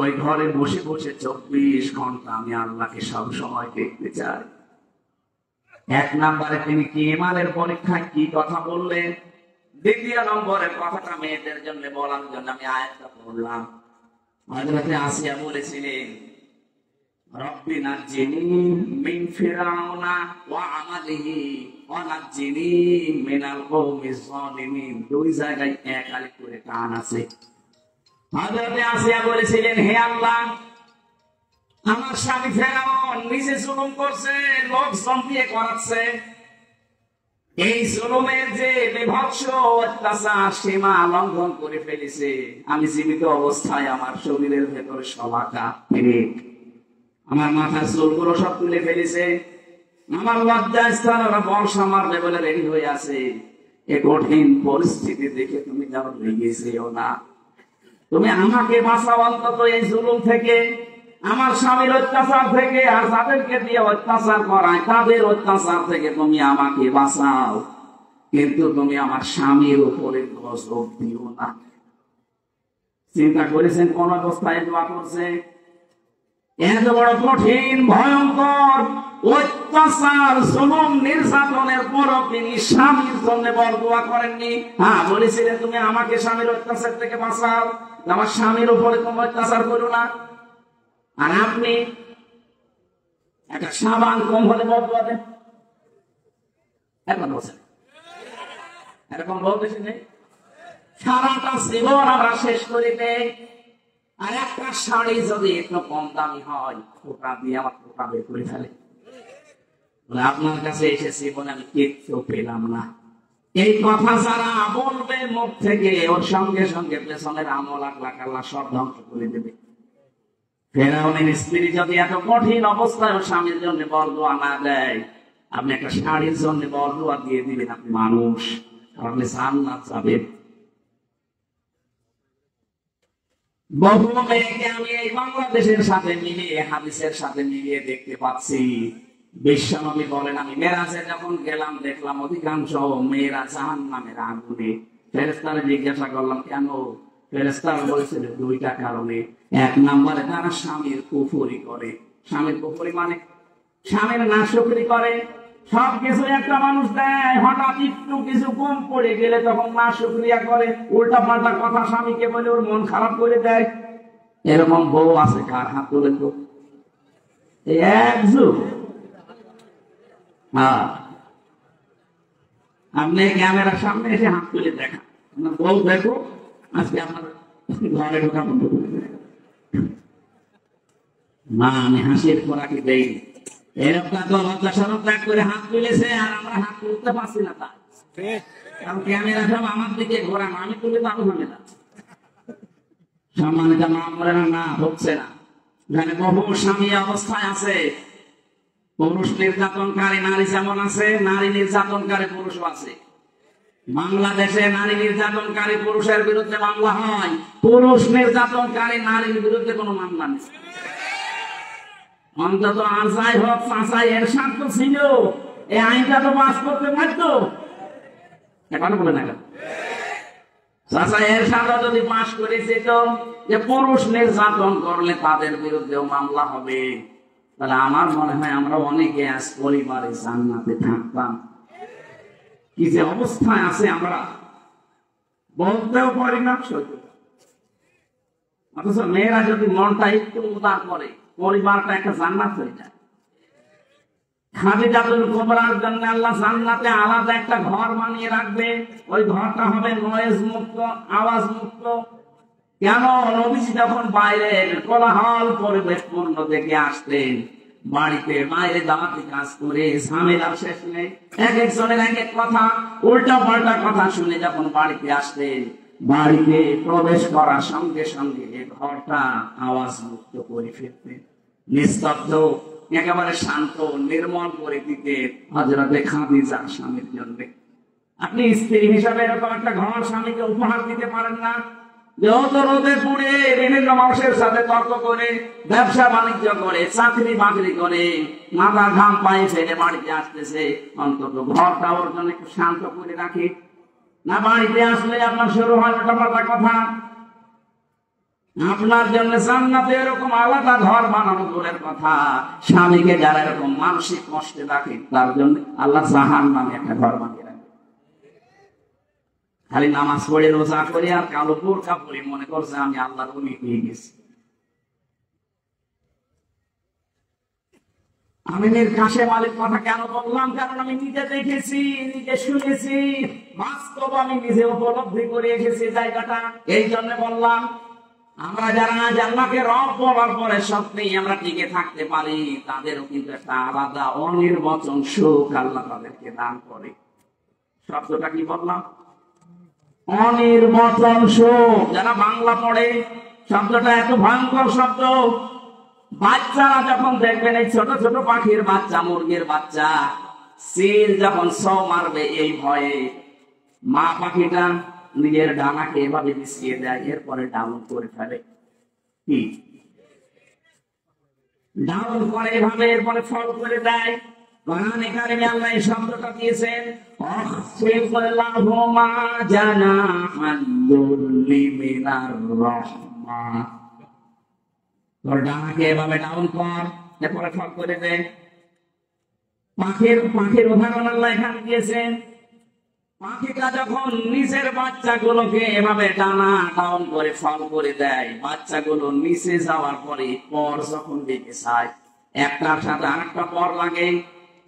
ওই ঘরে বসে বসে 24 ঘন্টা আমি আল্লাহকে সব সময় দেখতে চাই। এক নম্বরে তিনি কি ঈমানের পরীক্ষায় কি কথা বললেন, দ্বিতীয় নম্বরের কথাটা মেয়েদের জন্য বলার জন্য আমি আয়াতটা পড়লাম। হযরতে আসিয়া বলেছিলেন, রব্বি নাজ্জিনি মিন ফিরাউনা ওয়া আমালিহি ওয়া নাজ্জিনি মিনাল কওমিজ যালিমিন। দুই জায়গায় এক আলিফ করে টান আছে। হযরতে আসিয়া বলেছিলেন, হে আল্লাহ, আমার স্বামী ফেরাউন নিজে জুলুম করছে, লোকজন দিয়ে করাচ্ছে, এই জুলুমের যে বিভৎস অত্যাচার সীমা লঙ্ঘন করে ফেলেছে। আমি জীবিত অবস্থায় আমার শরীরের ভেতরে সবাকা পেরেক, আমার মাথার চুলগুলো সব তুলে ফেলেছে, আমার লজ্জাস্থান ওরা বর্ষা মারবে বলে রেডি হয়ে আছে। এ কঠিন পরিস্থিতি দেখে তুমি যেন লেগেছেও না, তুমি আমাকে বাঁচাও অন্তত এই জুলুম থেকে, আমার স্বামীর অত্যাচার থেকে আর যাদেরকে দিয়ে অত্যাচার করায় তাদের অত্যাচার থেকে তুমি আমাকে বাঁচাও, কিন্তু তুমি আমার স্বামীর উপরে গজব দিও না। চিন্তা করেছেন কোন অবস্থায় দোয়া করছে? এত বড় কঠিন ভয়ঙ্কর অত্যাচার জুলুম নির্যাতনের পরও তিনি স্বামীর জন্য বরদোয়া করেননি। হ্যাঁ, বলেছিলেন তুমি আমাকে স্বামীর অত্যাচার থেকে বাঁচাও, আমার স্বামীর উপরে তুমি অত্যাচার করো না। আর আপনি একটা সাবান কম হলে বরদোয়া দেন, এখন বলছেন এরকম বলতেছি নেই। সারাটা জীবন আমরা শেষ করে দেই, আর একটা শাড়ি যদি একটু কম দামি হয় ফোটা দিয়ে আমার ফোটা বের করে ফেলে, আপনার কাছে এসেছি বলে আমি কিচ্ছু পেলাম না। এই কথা যারা বলবে মুখ থেকে, ওর সঙ্গে সঙ্গে পেছনের আমল আখলাক আল্লাহ সব ধ্বংস করে দেবে। ফেরাউনের স্ত্রী যদি এত কঠিন অবস্থায় ওর স্বামীর জন্য বরদোয়া না দেয়, আপনি একটা শাড়ির জন্য বরদোয়া দিয়ে দিবেন, আপনি মানুষ, আপনি জান্নাত যাবেন। বহু মেয়েকে আমি এই বাংলাদেশের সাথে মিলিয়ে, হাদিসের সাথে মিলিয়ে দেখতে পাচ্ছি। বিশ্বনবী বলেন, আমি মেরাজে যখন গেলাম দেখলাম অধিকাংশ মেয়েরা জাহান্নামের আগুনে। ফেরেশতারা জিজ্ঞাসা করলাম কেন? ফেরেশতারা বলেছিল দুইটা কারণে। এক নম্বরে তারা স্বামীর কুফরি করে। স্বামীর কুফরি মানে স্বামীর নাশকরি করে। সবকিছু একটা মানুষ দেয়, হঠাৎ একটু কিছু কম পড়ে গেলে তখন নাশকরিয়া করে, উল্টা পাল্টা কথা স্বামীকে বলে ওর মন খারাপ করে দেয়। এরকম বউ আছে কার? হাত তুলে তো এক যুগ। আপনি ক্যামেরার সামনে এসে হাত তুলে দেখা, আপনার বউ দেখো আজকে আপনার ঘরে ঢোকা বন্ধ করে দেয়। না, আমি হাসির খোরাকি দেইনি। এরকম তো লজ্জাশরম ত্যাগ করে হাত তুলেছে, আর আমরা হাত তুলতে পারছি না। তা কারণ ক্যামেরা সব আমার দিকে ঘোরানো, আমি তুলে তো আরো ঝামেলা। সম্মানিত মা বোনেরা, না হচ্ছে না। এখানে বহু স্বামী অবস্থায় আছে। পুরুষ নির্যাতনকারী নারী যেমন আছে, নারী নির্যাতনকারী পুরুষও আছে। বাংলাদেশে নারী নির্যাতনকারী পুরুষের বিরুদ্ধে মামলা হয়, পুরুষ নির্যাতনকারী নারীর বিরুদ্ধে কোনো মামলা নেই। অন্তত আর যাই হোক, চাচাই এর স্বার্থ ছিল, এই আইনটা তো পাস করতে পারতো। এখন বলে না কেন? চাচা এর স্বার্থ যদি পাস করেছে তো, যে পুরুষ নির্যাতন করলে তাদের বিরুদ্ধেও মামলা হবে, তাহলে আমার মনে হয় আমরা অনেকে আজ পরিবারে জান্নাতে থাকতাম। কি যে অবস্থায় আছে আমরা বলতেও পারি না। অথচ মেয়েরা যদি মনটা একটু উদার করে, পরিবারটা একটা জান্নাত হয়ে যায়। খাদিজাতুল কুবরার জন্য আল্লাহ জান্নাতে আলাদা একটা ঘর বানিয়ে রাখবে। ওই ঘরটা হবে নয়েজ মুক্ত, আওয়াজ মুক্ত। কেন? নবীজি যখন বাইরের কোলাহল পরিবেশ পূর্ণ দেখে আসতেন, বাড়িতে বাইরে দাওয়াতি কাজ করে ঝামেলার শেষ নেই। এক একজনের এক এক কথা, উল্টা পাল্টা কথা শুনে যখন বাড়িতে আসতেন, বাড়িতে প্রবেশ করার সঙ্গে সঙ্গে ঘরটা আওয়াজ মুক্ত করে ফেলতেন, নিস্তব্ধ, একেবারে শান্ত, নির্মল করে দিতে হযরতে খাদিজার স্বামীর জন্য। আপনি স্ত্রী হিসাবে এরকম একটা ঘর স্বামীকে উপহার দিতে পারেন না? যত রোদে পুড়ে বিভিন্ন মানুষের সাথে তর্ক করে, ব্যবসা বাণিজ্য করে, চাকরি বাকরি করে, মাথা ঘাম পায়ে ফেলে বাড়িতে আসতেছে, অন্তত ঘরটা ওর জন্য একটু শান্ত করে রাখি না? বাড়িতে আসলে আপনার শুরু হয় উল্টাপাল্টা কথা। আপনার জন্য জান্নাতে এরকম আলাদা ঘর বানানো দূরের কথা, স্বামীকে যারা এরকম মানসিক কষ্টে রাখে তার জন্য আল্লাহ জাহান্নামে একটা ঘর বানিয়ে রাখে। খালি নামাজ পড়ে রোজা করে আর কালো বোরকা পরে মনে করছে আমি আল্লাহর ওলি পেয়ে গেছি। আমি নির্ঘাসে মালিক কথা কেন বললাম? কারণ আমি নিজে দেখেছি, নিজে শুনেছি, বাস্তব আমি নিজে উপলব্ধি করে এসেছি জায়গাটা। এই জন্য বললাম, আমরা যারা আল্লাহকে রব বলার পরে সত্যি আমরা টিকে থাকতে পারি, তাদেরও কিন্তু একটা আলাদা অনির্বচন সুখ আল্লাহ তাদেরকে দান করে। শব্দটা কি বললাম? অনির্বচন সুখ। যারা বাংলা পড়ে, শব্দটা এত ভয়ঙ্কর শব্দ। বাচ্চারা যখন দেখবেন এই ছোট ছোট পাখির বাচ্চা, মুরগির বাচ্চা, সিল যখন সৌ মারবে এই ভয়ে, মা পাখিটা নিজের ডানাকে এভাবে বিছিয়ে দেয়, এরপরে ডাউন করে ফেলে। কি ডাউন করে এভাবে, এরপরে ফল করে দেয়। কোরআনে কারিমে আল্লাহ এই শব্দটা দিয়েছেন, আখফিদ লাহুমা জানাহাল যুল্লি মিনার রাহমা। তোর ডানাকে এভাবে ডাউন কর, এরপরে ফল করে দেয়। পাখির উদাহরণ আল্লাহ এখানে দিয়েছেন। পাখিটা যখন নিজের বাচ্চাগুলোকে এভাবে ডানা ডাউন করে ফল করে দেয়, বাচ্চাগুলো নিচে যাওয়ার পরে পর যখন দিকে চায়, একটার সাথে আরেকটা পর লাগে,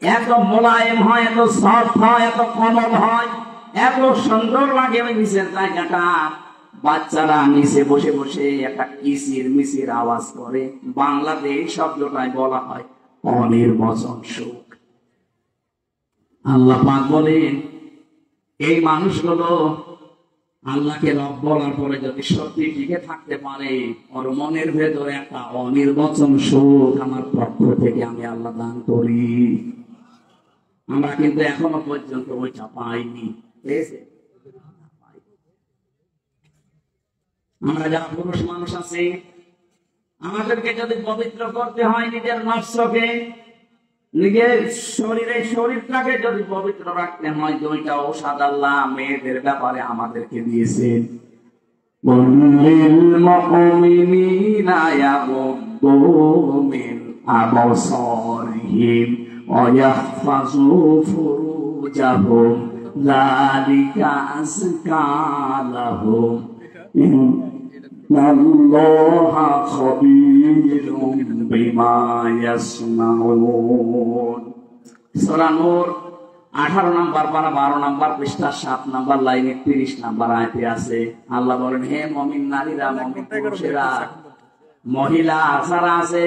এত মোলায়েম হয়, এত সফট হয়, এত কোমল হয়, এত সুন্দর লাগে ওই নিচের জায়গাটা। বাচ্চারা নিচে বসে বসে একটা কিচির মিচির আওয়াজ করে। বাংলাতে এই শব্দটাই বলা হয় অনির্বচন সুখ। আল্লাহ পাক বলেন, এই মানুষগুলো আল্লাহকে রব বলার পরে যদি সত্যি টিকে থাকতে পারে, ওর মনের ভেতরে একটা অনির্বচন সুখ আমার পক্ষ থেকে আমি আল্লাহ দান করি। আমরা কিন্তু এখনো পর্যন্ত ওইটা পাইনি। আমরা যারা পুরুষ মানুষ আছি, আমাদেরকে যদি পবিত্র করতে হয় নিজের নফসকে, নিজের শরীরটাকে যদি পবিত্র রাখতে হয়, দুইটা ঔষধ আল্লাহ মেয়েদের ব্যাপারে আমাদেরকে দিয়েছেন। মুমিনিনা ইয়াগুদ্দু মিন আবসারিহিম ওয়া ইয়াহফাযু ফুরুজাহুম যালিকা আযকা লাহুম ইন্নাল্লাহা খাবীরুম বিমা ইয়াসমাউন। সূরা নূর 18 নম্বর পারা 12 নম্বর পৃষ্ঠা 7 নম্বর লাইনে 30 নম্বর আয়াতে আছে। আল্লাহ বলেন, হে মুমিন নারীরা, মুমিন পুরুষেরা, মহিলা যারা আছে,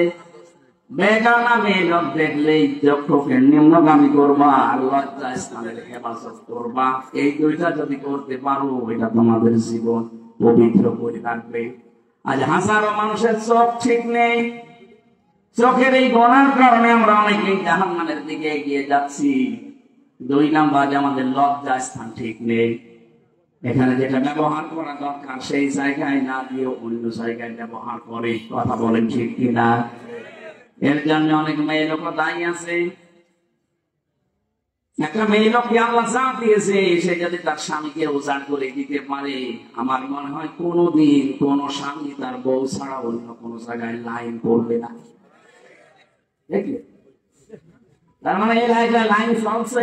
বেগানা মেয়ে লোক দেখলেই চক্ষুকে নিম্নগামী করবা আর লজ্জাস্থানের হেফাজত করবা। এই দুইটা যদি করতে পারো, এটা তোমাদের জীবন পবিত্র করে রাখবে। আজ হাজারো মানুষের চোখ ঠিক নেই। চোখের এই গোনার কারণে আমরা অনেকেই জাহান্নামের দিকে এগিয়ে যাচ্ছি। 2 নাম্বার, আমাদের লজ্জা স্থান ঠিক নেই। এখানে যেটা ব্যবহার করা দরকার সেই জায়গায় না দিয়ে অন্য জায়গায় ব্যবহার করে। কথা বলেন ঠিক কিনা? এর জন্য অনেক মেয়ে লোক দায়ী আছে। একটা মেয়ে লোককে আল্লাহ যা দিয়েছে, সে যদি তার স্বামীকে উজাড় করে দিতে পারে, আমার মনে হয় কোনদিন কোন স্বামী তার বউ ছাড়া অন্য কোন জায়গায় লাইন পড়বে না। দেখলে, তার মানে এই লাইন চলছে।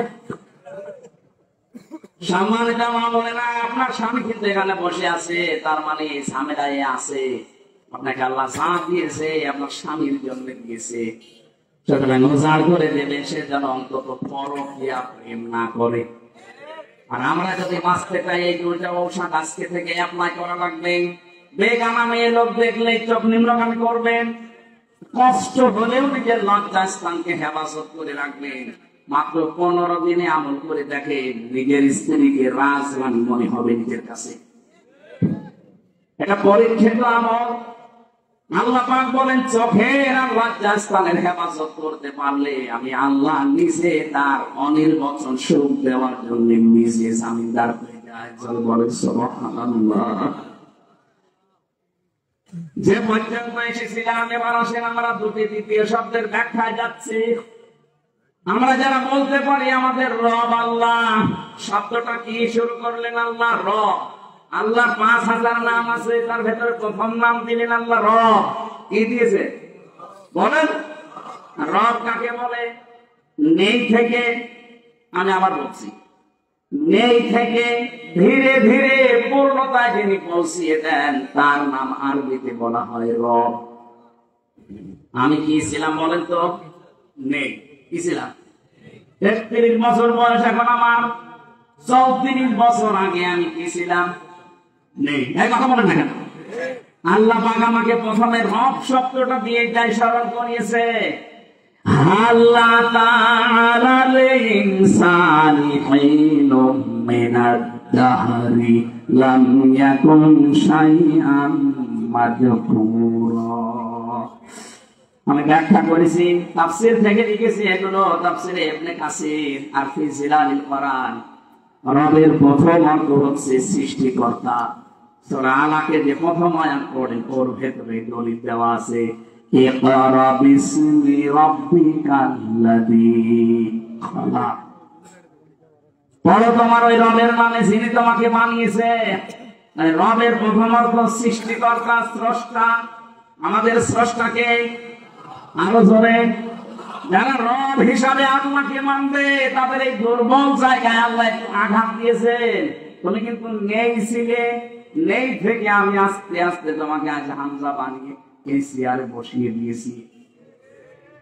সম্মানিত মা বলে না, আপনার স্বামী কিন্তু এখানে বসে আছে, তার মানে ঝামেলায় আছে। আপনাকে আল্লাহ যা দিয়েছে আপনার স্বামীর জন্য দিয়েছে, সুতরাং উজাড় করে দেবে, সে যেন অন্তত পরকীয়া প্রেম না করে। আর আমরা যদি বাঁচতে চাই, এই দুইটা ঔষধ আজকে থেকে অ্যাপ্লাই করা লাগবে। বেগানা মেয়ে লোক দেখলে চোখ নিম্নগামী করবেন, কষ্ট হলেও নিজের লজ্জা স্থানকে হেফাজত করে রাখবেন। মাত্র 15 দিনে আমল করে দেখেন, নিজের স্ত্রীকে রাজরানী মনে হবে নিজের কাছে। এটা পরীক্ষিত আমল। আল্লাহ পাক বলেন, চোখের আর লজ্জা স্থানের হেফাজত করতে পারলে আমি আল্লাহ নিজে তার অনির্বচন সুখ দেওয়ার জন্য নিজে জামিনদার হয়ে যায়। বলেন সুবহানাল্লাহ। যে পর্যন্ত এসেছিলাম, এবার আসেন আমরা দুটি দ্বিতীয় শব্দের ব্যাখ্যায় যাচ্ছি। আমরা যারা বলতে পারি আমাদের রব আল্লাহ, শব্দটা কি শুরু করলেন? আল্লাহ রব। আল্লাহ 5000 নাম আছে, তার ভেতরে প্রথম নাম দিলেন আল্লাহ রব। কি দিয়েছে বলেন? রব কাকে বলে? নেই থেকে, আমি আবার বলছি, নেই থেকে ধীরে ধীরে পূর্ণতায় যিনি পৌঁছিয়ে দেন, তার নাম আরবিতে বলা হয় রব। আমি কি ছিলাম বলেন তো? নেই। কি ছিলাম? 33 বছর বয়স, এখন আমার 34 বছর আগে আমি কি ছিলাম? নেই। এই কথা বলেন না কেন? আল্লাহ পাক আমাকে প্রথমে রব শব্দটা দিয়ে যাই স্মরণ করিয়েছে। আল্লাহ তাআলা লিনসানি হিনুম মিনাদ দাহরি লাম ইয়াকুন শাইআন মাযকুরা। আমি ব্যাখ্যা করেছি, তাফসীর থেকে লিখেছি এগুলো, তাফসীরে ইবনে কাসির আর ফি জিলালিল কোরআন। রবের প্রথম অর্থ হচ্ছে সৃষ্টিকর্তা। সূরা আলাকে যে প্রথম আয়াত পড়েন, ওর ভেতরে দলিল দেওয়া আছে, ইকরা বিসমি রাব্বিকাল্লাযী খালাক। পড়ো তোমার ওই রবের নামে যিনি তোমাকে বানিয়েছে। রবের প্রথম অর্থ সৃষ্টিকর্তা, স্রষ্টা। আমাদের স্রষ্টাকে আরো জোরে, যারা রব হিসাবে আল্লাহকে মানবে তাদের এই দুর্বল জায়গায় আল্লাহ একটু আঘাত দিয়েছেন। তুমি কিন্তু নেই ছিলে, নেই থেকে আমি আস্তে আস্তে তোমাকে আজ হামজা বানিয়ে এই চেয়ারে বসিয়ে দিয়েছি।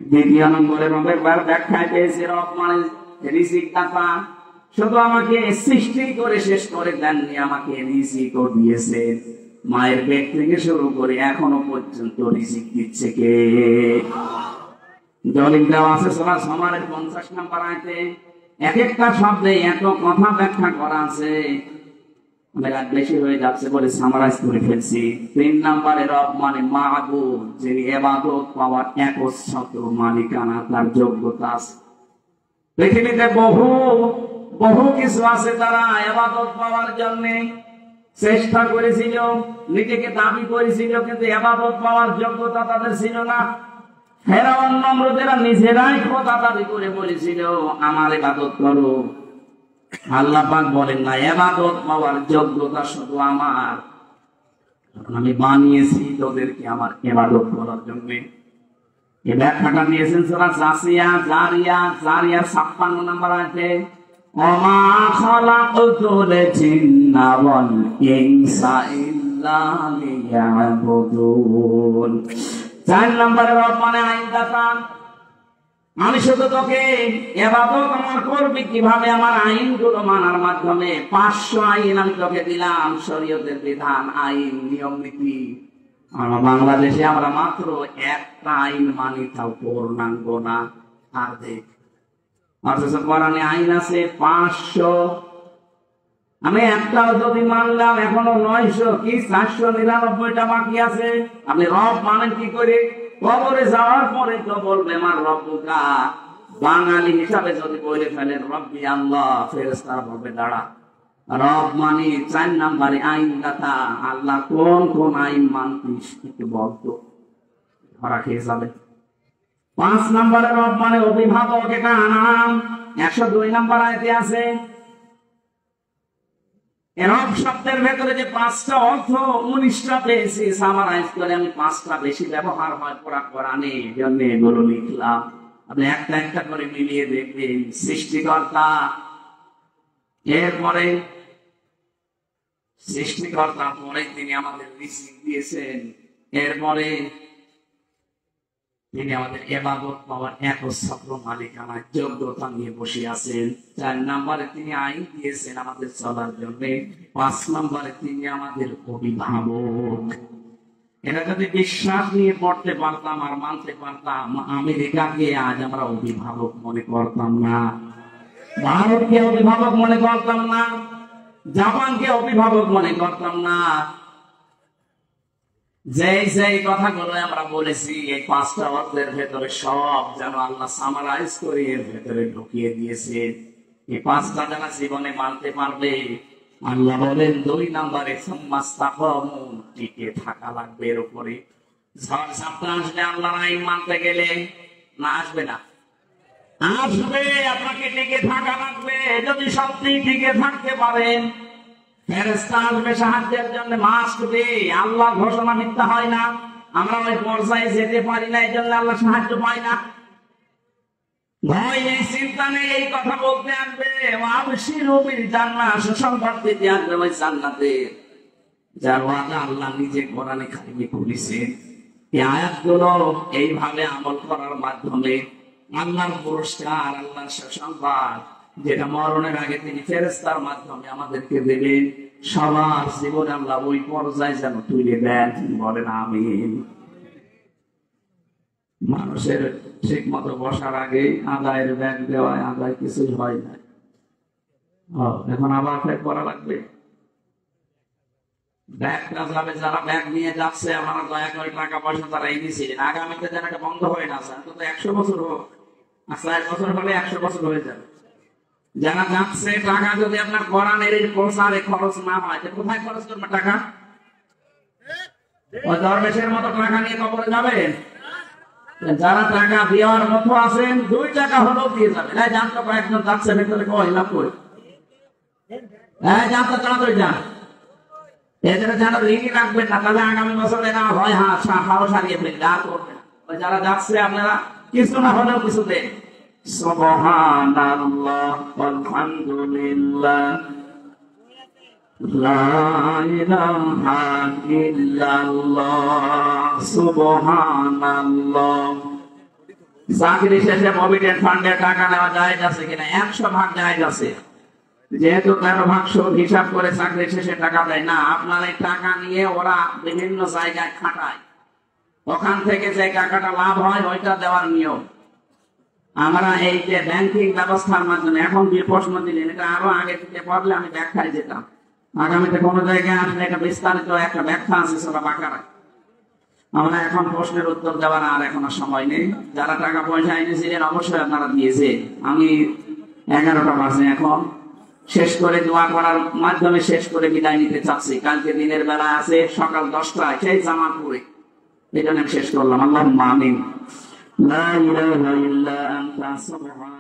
দ্বিতীয় নম্বরে রবের ব্যাখ্যায় পেয়েছে রব মানে রিজিক দাতা। শুধু আমাকে সৃষ্টি করে শেষ করে দেননি, আমাকে রিজিকও দিয়েছেন। মায়ের পেট থেকে শুরু করে এখনো পর্যন্ত রিজিক দিচ্ছে কে? দলিল দেওয়া আছে সূরা জুমারের 50 নম্বর আয়াতে। এক একটা শব্দে এত কথা ব্যাখ্যা করা আছে, রাত বেশি হয়ে যাচ্ছে বলে সামারাইজ করে ফেলছি। 3 নম্বরে রব মানে মাবুদ, যিনি ইবাদত পাওয়ার একচ্ছত্র মালিকানা, তার যোগ্যতা আছে। পৃথিবীতে বহু কিছু আছে তারা ইবাদত পাওয়ার জন্য চেষ্টা করেছিল, নিজেকে দাবি করেছিল, কিন্তু ইবাদত পাওয়ার যোগ্যতা তাদের ছিল না। ফেরাউন নমরুদেরা নিজেরাই খোদা দাবি করে বলেছিল আমার ইবাদত করো। আল্লাহ পাক বলেন না, ইবাদত পাওয়ার যোগ্যতা শুধু আমার, আমি বানিয়েছি তোদেরকে আমার ইবাদত করার জন্য। এই ব্যাখ্যাটা দিয়েছেন সূরা জারিয়া 56 নম্বর আয়াতে। ওমা খালাকুতুল জিন্না ওয়াল ইনসা ইল্লা লিয়াবুদুন। 4 নম্বরে রব মানে আইনদাতা। আমি শুধু তোকে ইবাদত আমার করবি কিভাবে? আমার আইনগুলো মানার মাধ্যমে। 500 আইন আমি তোকে দিলাম, শরীয়তের বিধান, আইন, নিয়ম নীতি। আমরা বাংলাদেশে আমরা মাত্র একটা আইন মানি, তাও পূর্ণাঙ্গ না। আর দেখ অথচ কোরআনে আইন আছে 500। আমি একটাও যদি মানলাম এখনো 900 কি 499টা বাকি আছে। আপনি রব মানেন কি করে? কবরে যাওয়ার পরে তো বলবে আমার রব্বুকা। বাঙালি হিসাবে যদি বলে ফেলেন রব্বি আল্লাহ, ফেরেশতারা বলবে দাঁড়া, রব মানে 4 নম্বরে আইন দাতা। আল্লাহ কোন কোন আইন মানতিস একটু বলতো, ধরা খেয়ে যাবে। 5 নম্বরে রব মানে অভিভাবক, এটা আনাম 102 নম্বর আয়াতে আছে। রব শব্দের ভেতরে যে 5টা অর্থ 19টা পেয়েছি, সামারাইজ করে আমি 5টা বেশি ব্যবহার হয় পুরা কোরআনে, এজন্য এগুলো লিখলাম। আপনি একটা একটা করে মিলিয়ে দেখবেন। সৃষ্টিকর্তা, এরপরে সৃষ্টিকর্তা, পরে তিনি আমাদের রিজিক দিয়েছেন, এরপরে তিনি আমাদের ইবাদত পাওয়ার একচ্ছত্র মালিকানার যোগ্যতা নিয়ে বসে আছেন। 4 নম্বরে তিনি আইন দিয়েছেন আমাদের চলার জন্য। 5 নম্বরে তিনি আমাদের অভিভাবক। এটা যদি বিশ্বাস নিয়ে পড়তে পারতাম আর মানতে পারতাম, আমেরিকাকে আজ আমরা অভিভাবক মনে করতাম না, ভারতকে অভিভাবক মনে করতাম না, জাপানকে অভিভাবক মনে করতাম না। যে কথাগুলো আমরা বলেছি এই 5টা অর্থের ভেতরে সব যেন আল্লাহ সামারাইজ করে এর ভেতরে ঢুকিয়ে দিয়েছে। এই 5টা যারা জীবনে মানতে পারবে, আল্লাহ বলেন 2 নম্বরে সুম্মাস্তাকামু, টিকে থাকা লাগবে এর উপরে। ঝড় ঝাপটা আসলে আল্লাহর আইন মানতে গেলে না, আসবে না, আসবে। আপনাকে টিকে থাকা লাগবে। যদি সত্যি টিকে থাকতে পারেন, ফেরেশতা আসবে সাহায্যের জন্য, মাস্ট বি। আল্লাহ ঘোষণা মিথ্যা হয় না। আমরা ওই পর্যায়ে যেতে পারি না, এই জন্য আল্লাহ সাহায্য পাই না। ভয় নেই, চিন্তা নেই, এই কথা বলতে আসবে। আবশিরু বিল জান্নাহ, সুসংবাদ দিতে আসবে ওই জান্নাতের, যার ওয়াদা আল্লাহ নিজে কোরআনে কারিমে করেছেন। এই আয়াতগুলো এইভাবে আমল করার মাধ্যমে আল্লাহর পুরস্কার, আল্লাহর সুসংবাদ, যেটা মরণের আগে তিনি ফেরেশতার মাধ্যমে আমাদেরকে দেবেন, সবার জীবনে আল্লাহ ওই পর্যায়ে যেন তুলে দেন। বলেন আমিন। মানুষের ঠিক মতো বসার আগে আদায়ের ব্যাগ দেওয়ায় আদায় কিছুই হয় না। এখন আবার ব্যাগ করা লাগবে। ব্যাগটা যাবে, যারা ব্যাগ নিয়ে যাচ্ছে আমরা দয়া করে টাকা পয়সা তারা এনেছিলেন, আগামীতে যেন এটা বন্ধ হয়ে না যায়। অন্তত 100 বছর হোক, 1 বছর হলে 100 বছর হয়ে যাবে। যারা যাচ্ছে, টাকা যদি আপনার কোরআনের প্রচারে খরচ না হয়, কোথায় খরচ করবে টাকা? ওই দরবেশের মতো টাকা নিয়ে কবরে যাবেন? যারা টাকা দেওয়ার মতো আছেন 2 টাকা হলেও দিয়ে যাবেন। জানতো কয়েকজন যাচ্ছে ভেতরে কইলাম কই জানতো তাড়াতাড়ি যান, এদের যেন ঋণই রাখবেন না, তাহলে আগামী বছরে না হয় সাহস হারিয়ে ফেলবে আর করবে না। যারা যাচ্ছে আপনারা কিছু না হলেও কিছু দেন। সুবহানাল্লাহ আলহামদুলিল্লাহ লা ইলাহা ইল্লাল্লাহ সুবহানাল্লাহ। চাকরি শেষে প্রভিডেন্ট ফান্ডে টাকা নেওয়া জায়েজ আছে কিনা? 100% জায়েজ আছে। যেহেতু 13% হিসাব করে চাকরি শেষে টাকা দেয় না, আপনার এই টাকা নিয়ে ওরা বিভিন্ন জায়গায় খাটায়, ওখান থেকে যে টাকাটা লাভ হয় ওইটা দেওয়ার নিয়ম। আমরা এই যে ব্যাংকিং ব্যবস্থার মাধ্যমে এখন যে প্রশ্ন দিলেন, এটা আরো আগে থেকে পড়লে আমি ব্যাখ্যায় যেতাম। আগামীতে কোনো জায়গায় আসলে একটা বিস্তারিত একটা ব্যাখ্যা আছে সেটা বাঁকারা। আমরা এখন প্রশ্নের উত্তর দেওয়ার আর এখন সময় নেই। যারা টাকা পয়সা এনেছিলেন অবশ্যই আপনারা দিয়েছে। আমি 11টা বাজে এখন শেষ করে দোয়া করার মাধ্যমে শেষ করে বিদায় নিতে চাচ্ছি। কালকে দিনের বেলা আছে সকাল 10টায় সেই জামালপুরে, এই জন্য শেষ করলাম। আল্লাহুম্মা আমিন। লা ইলাহা ইল্লা আনতা সুবহানাকা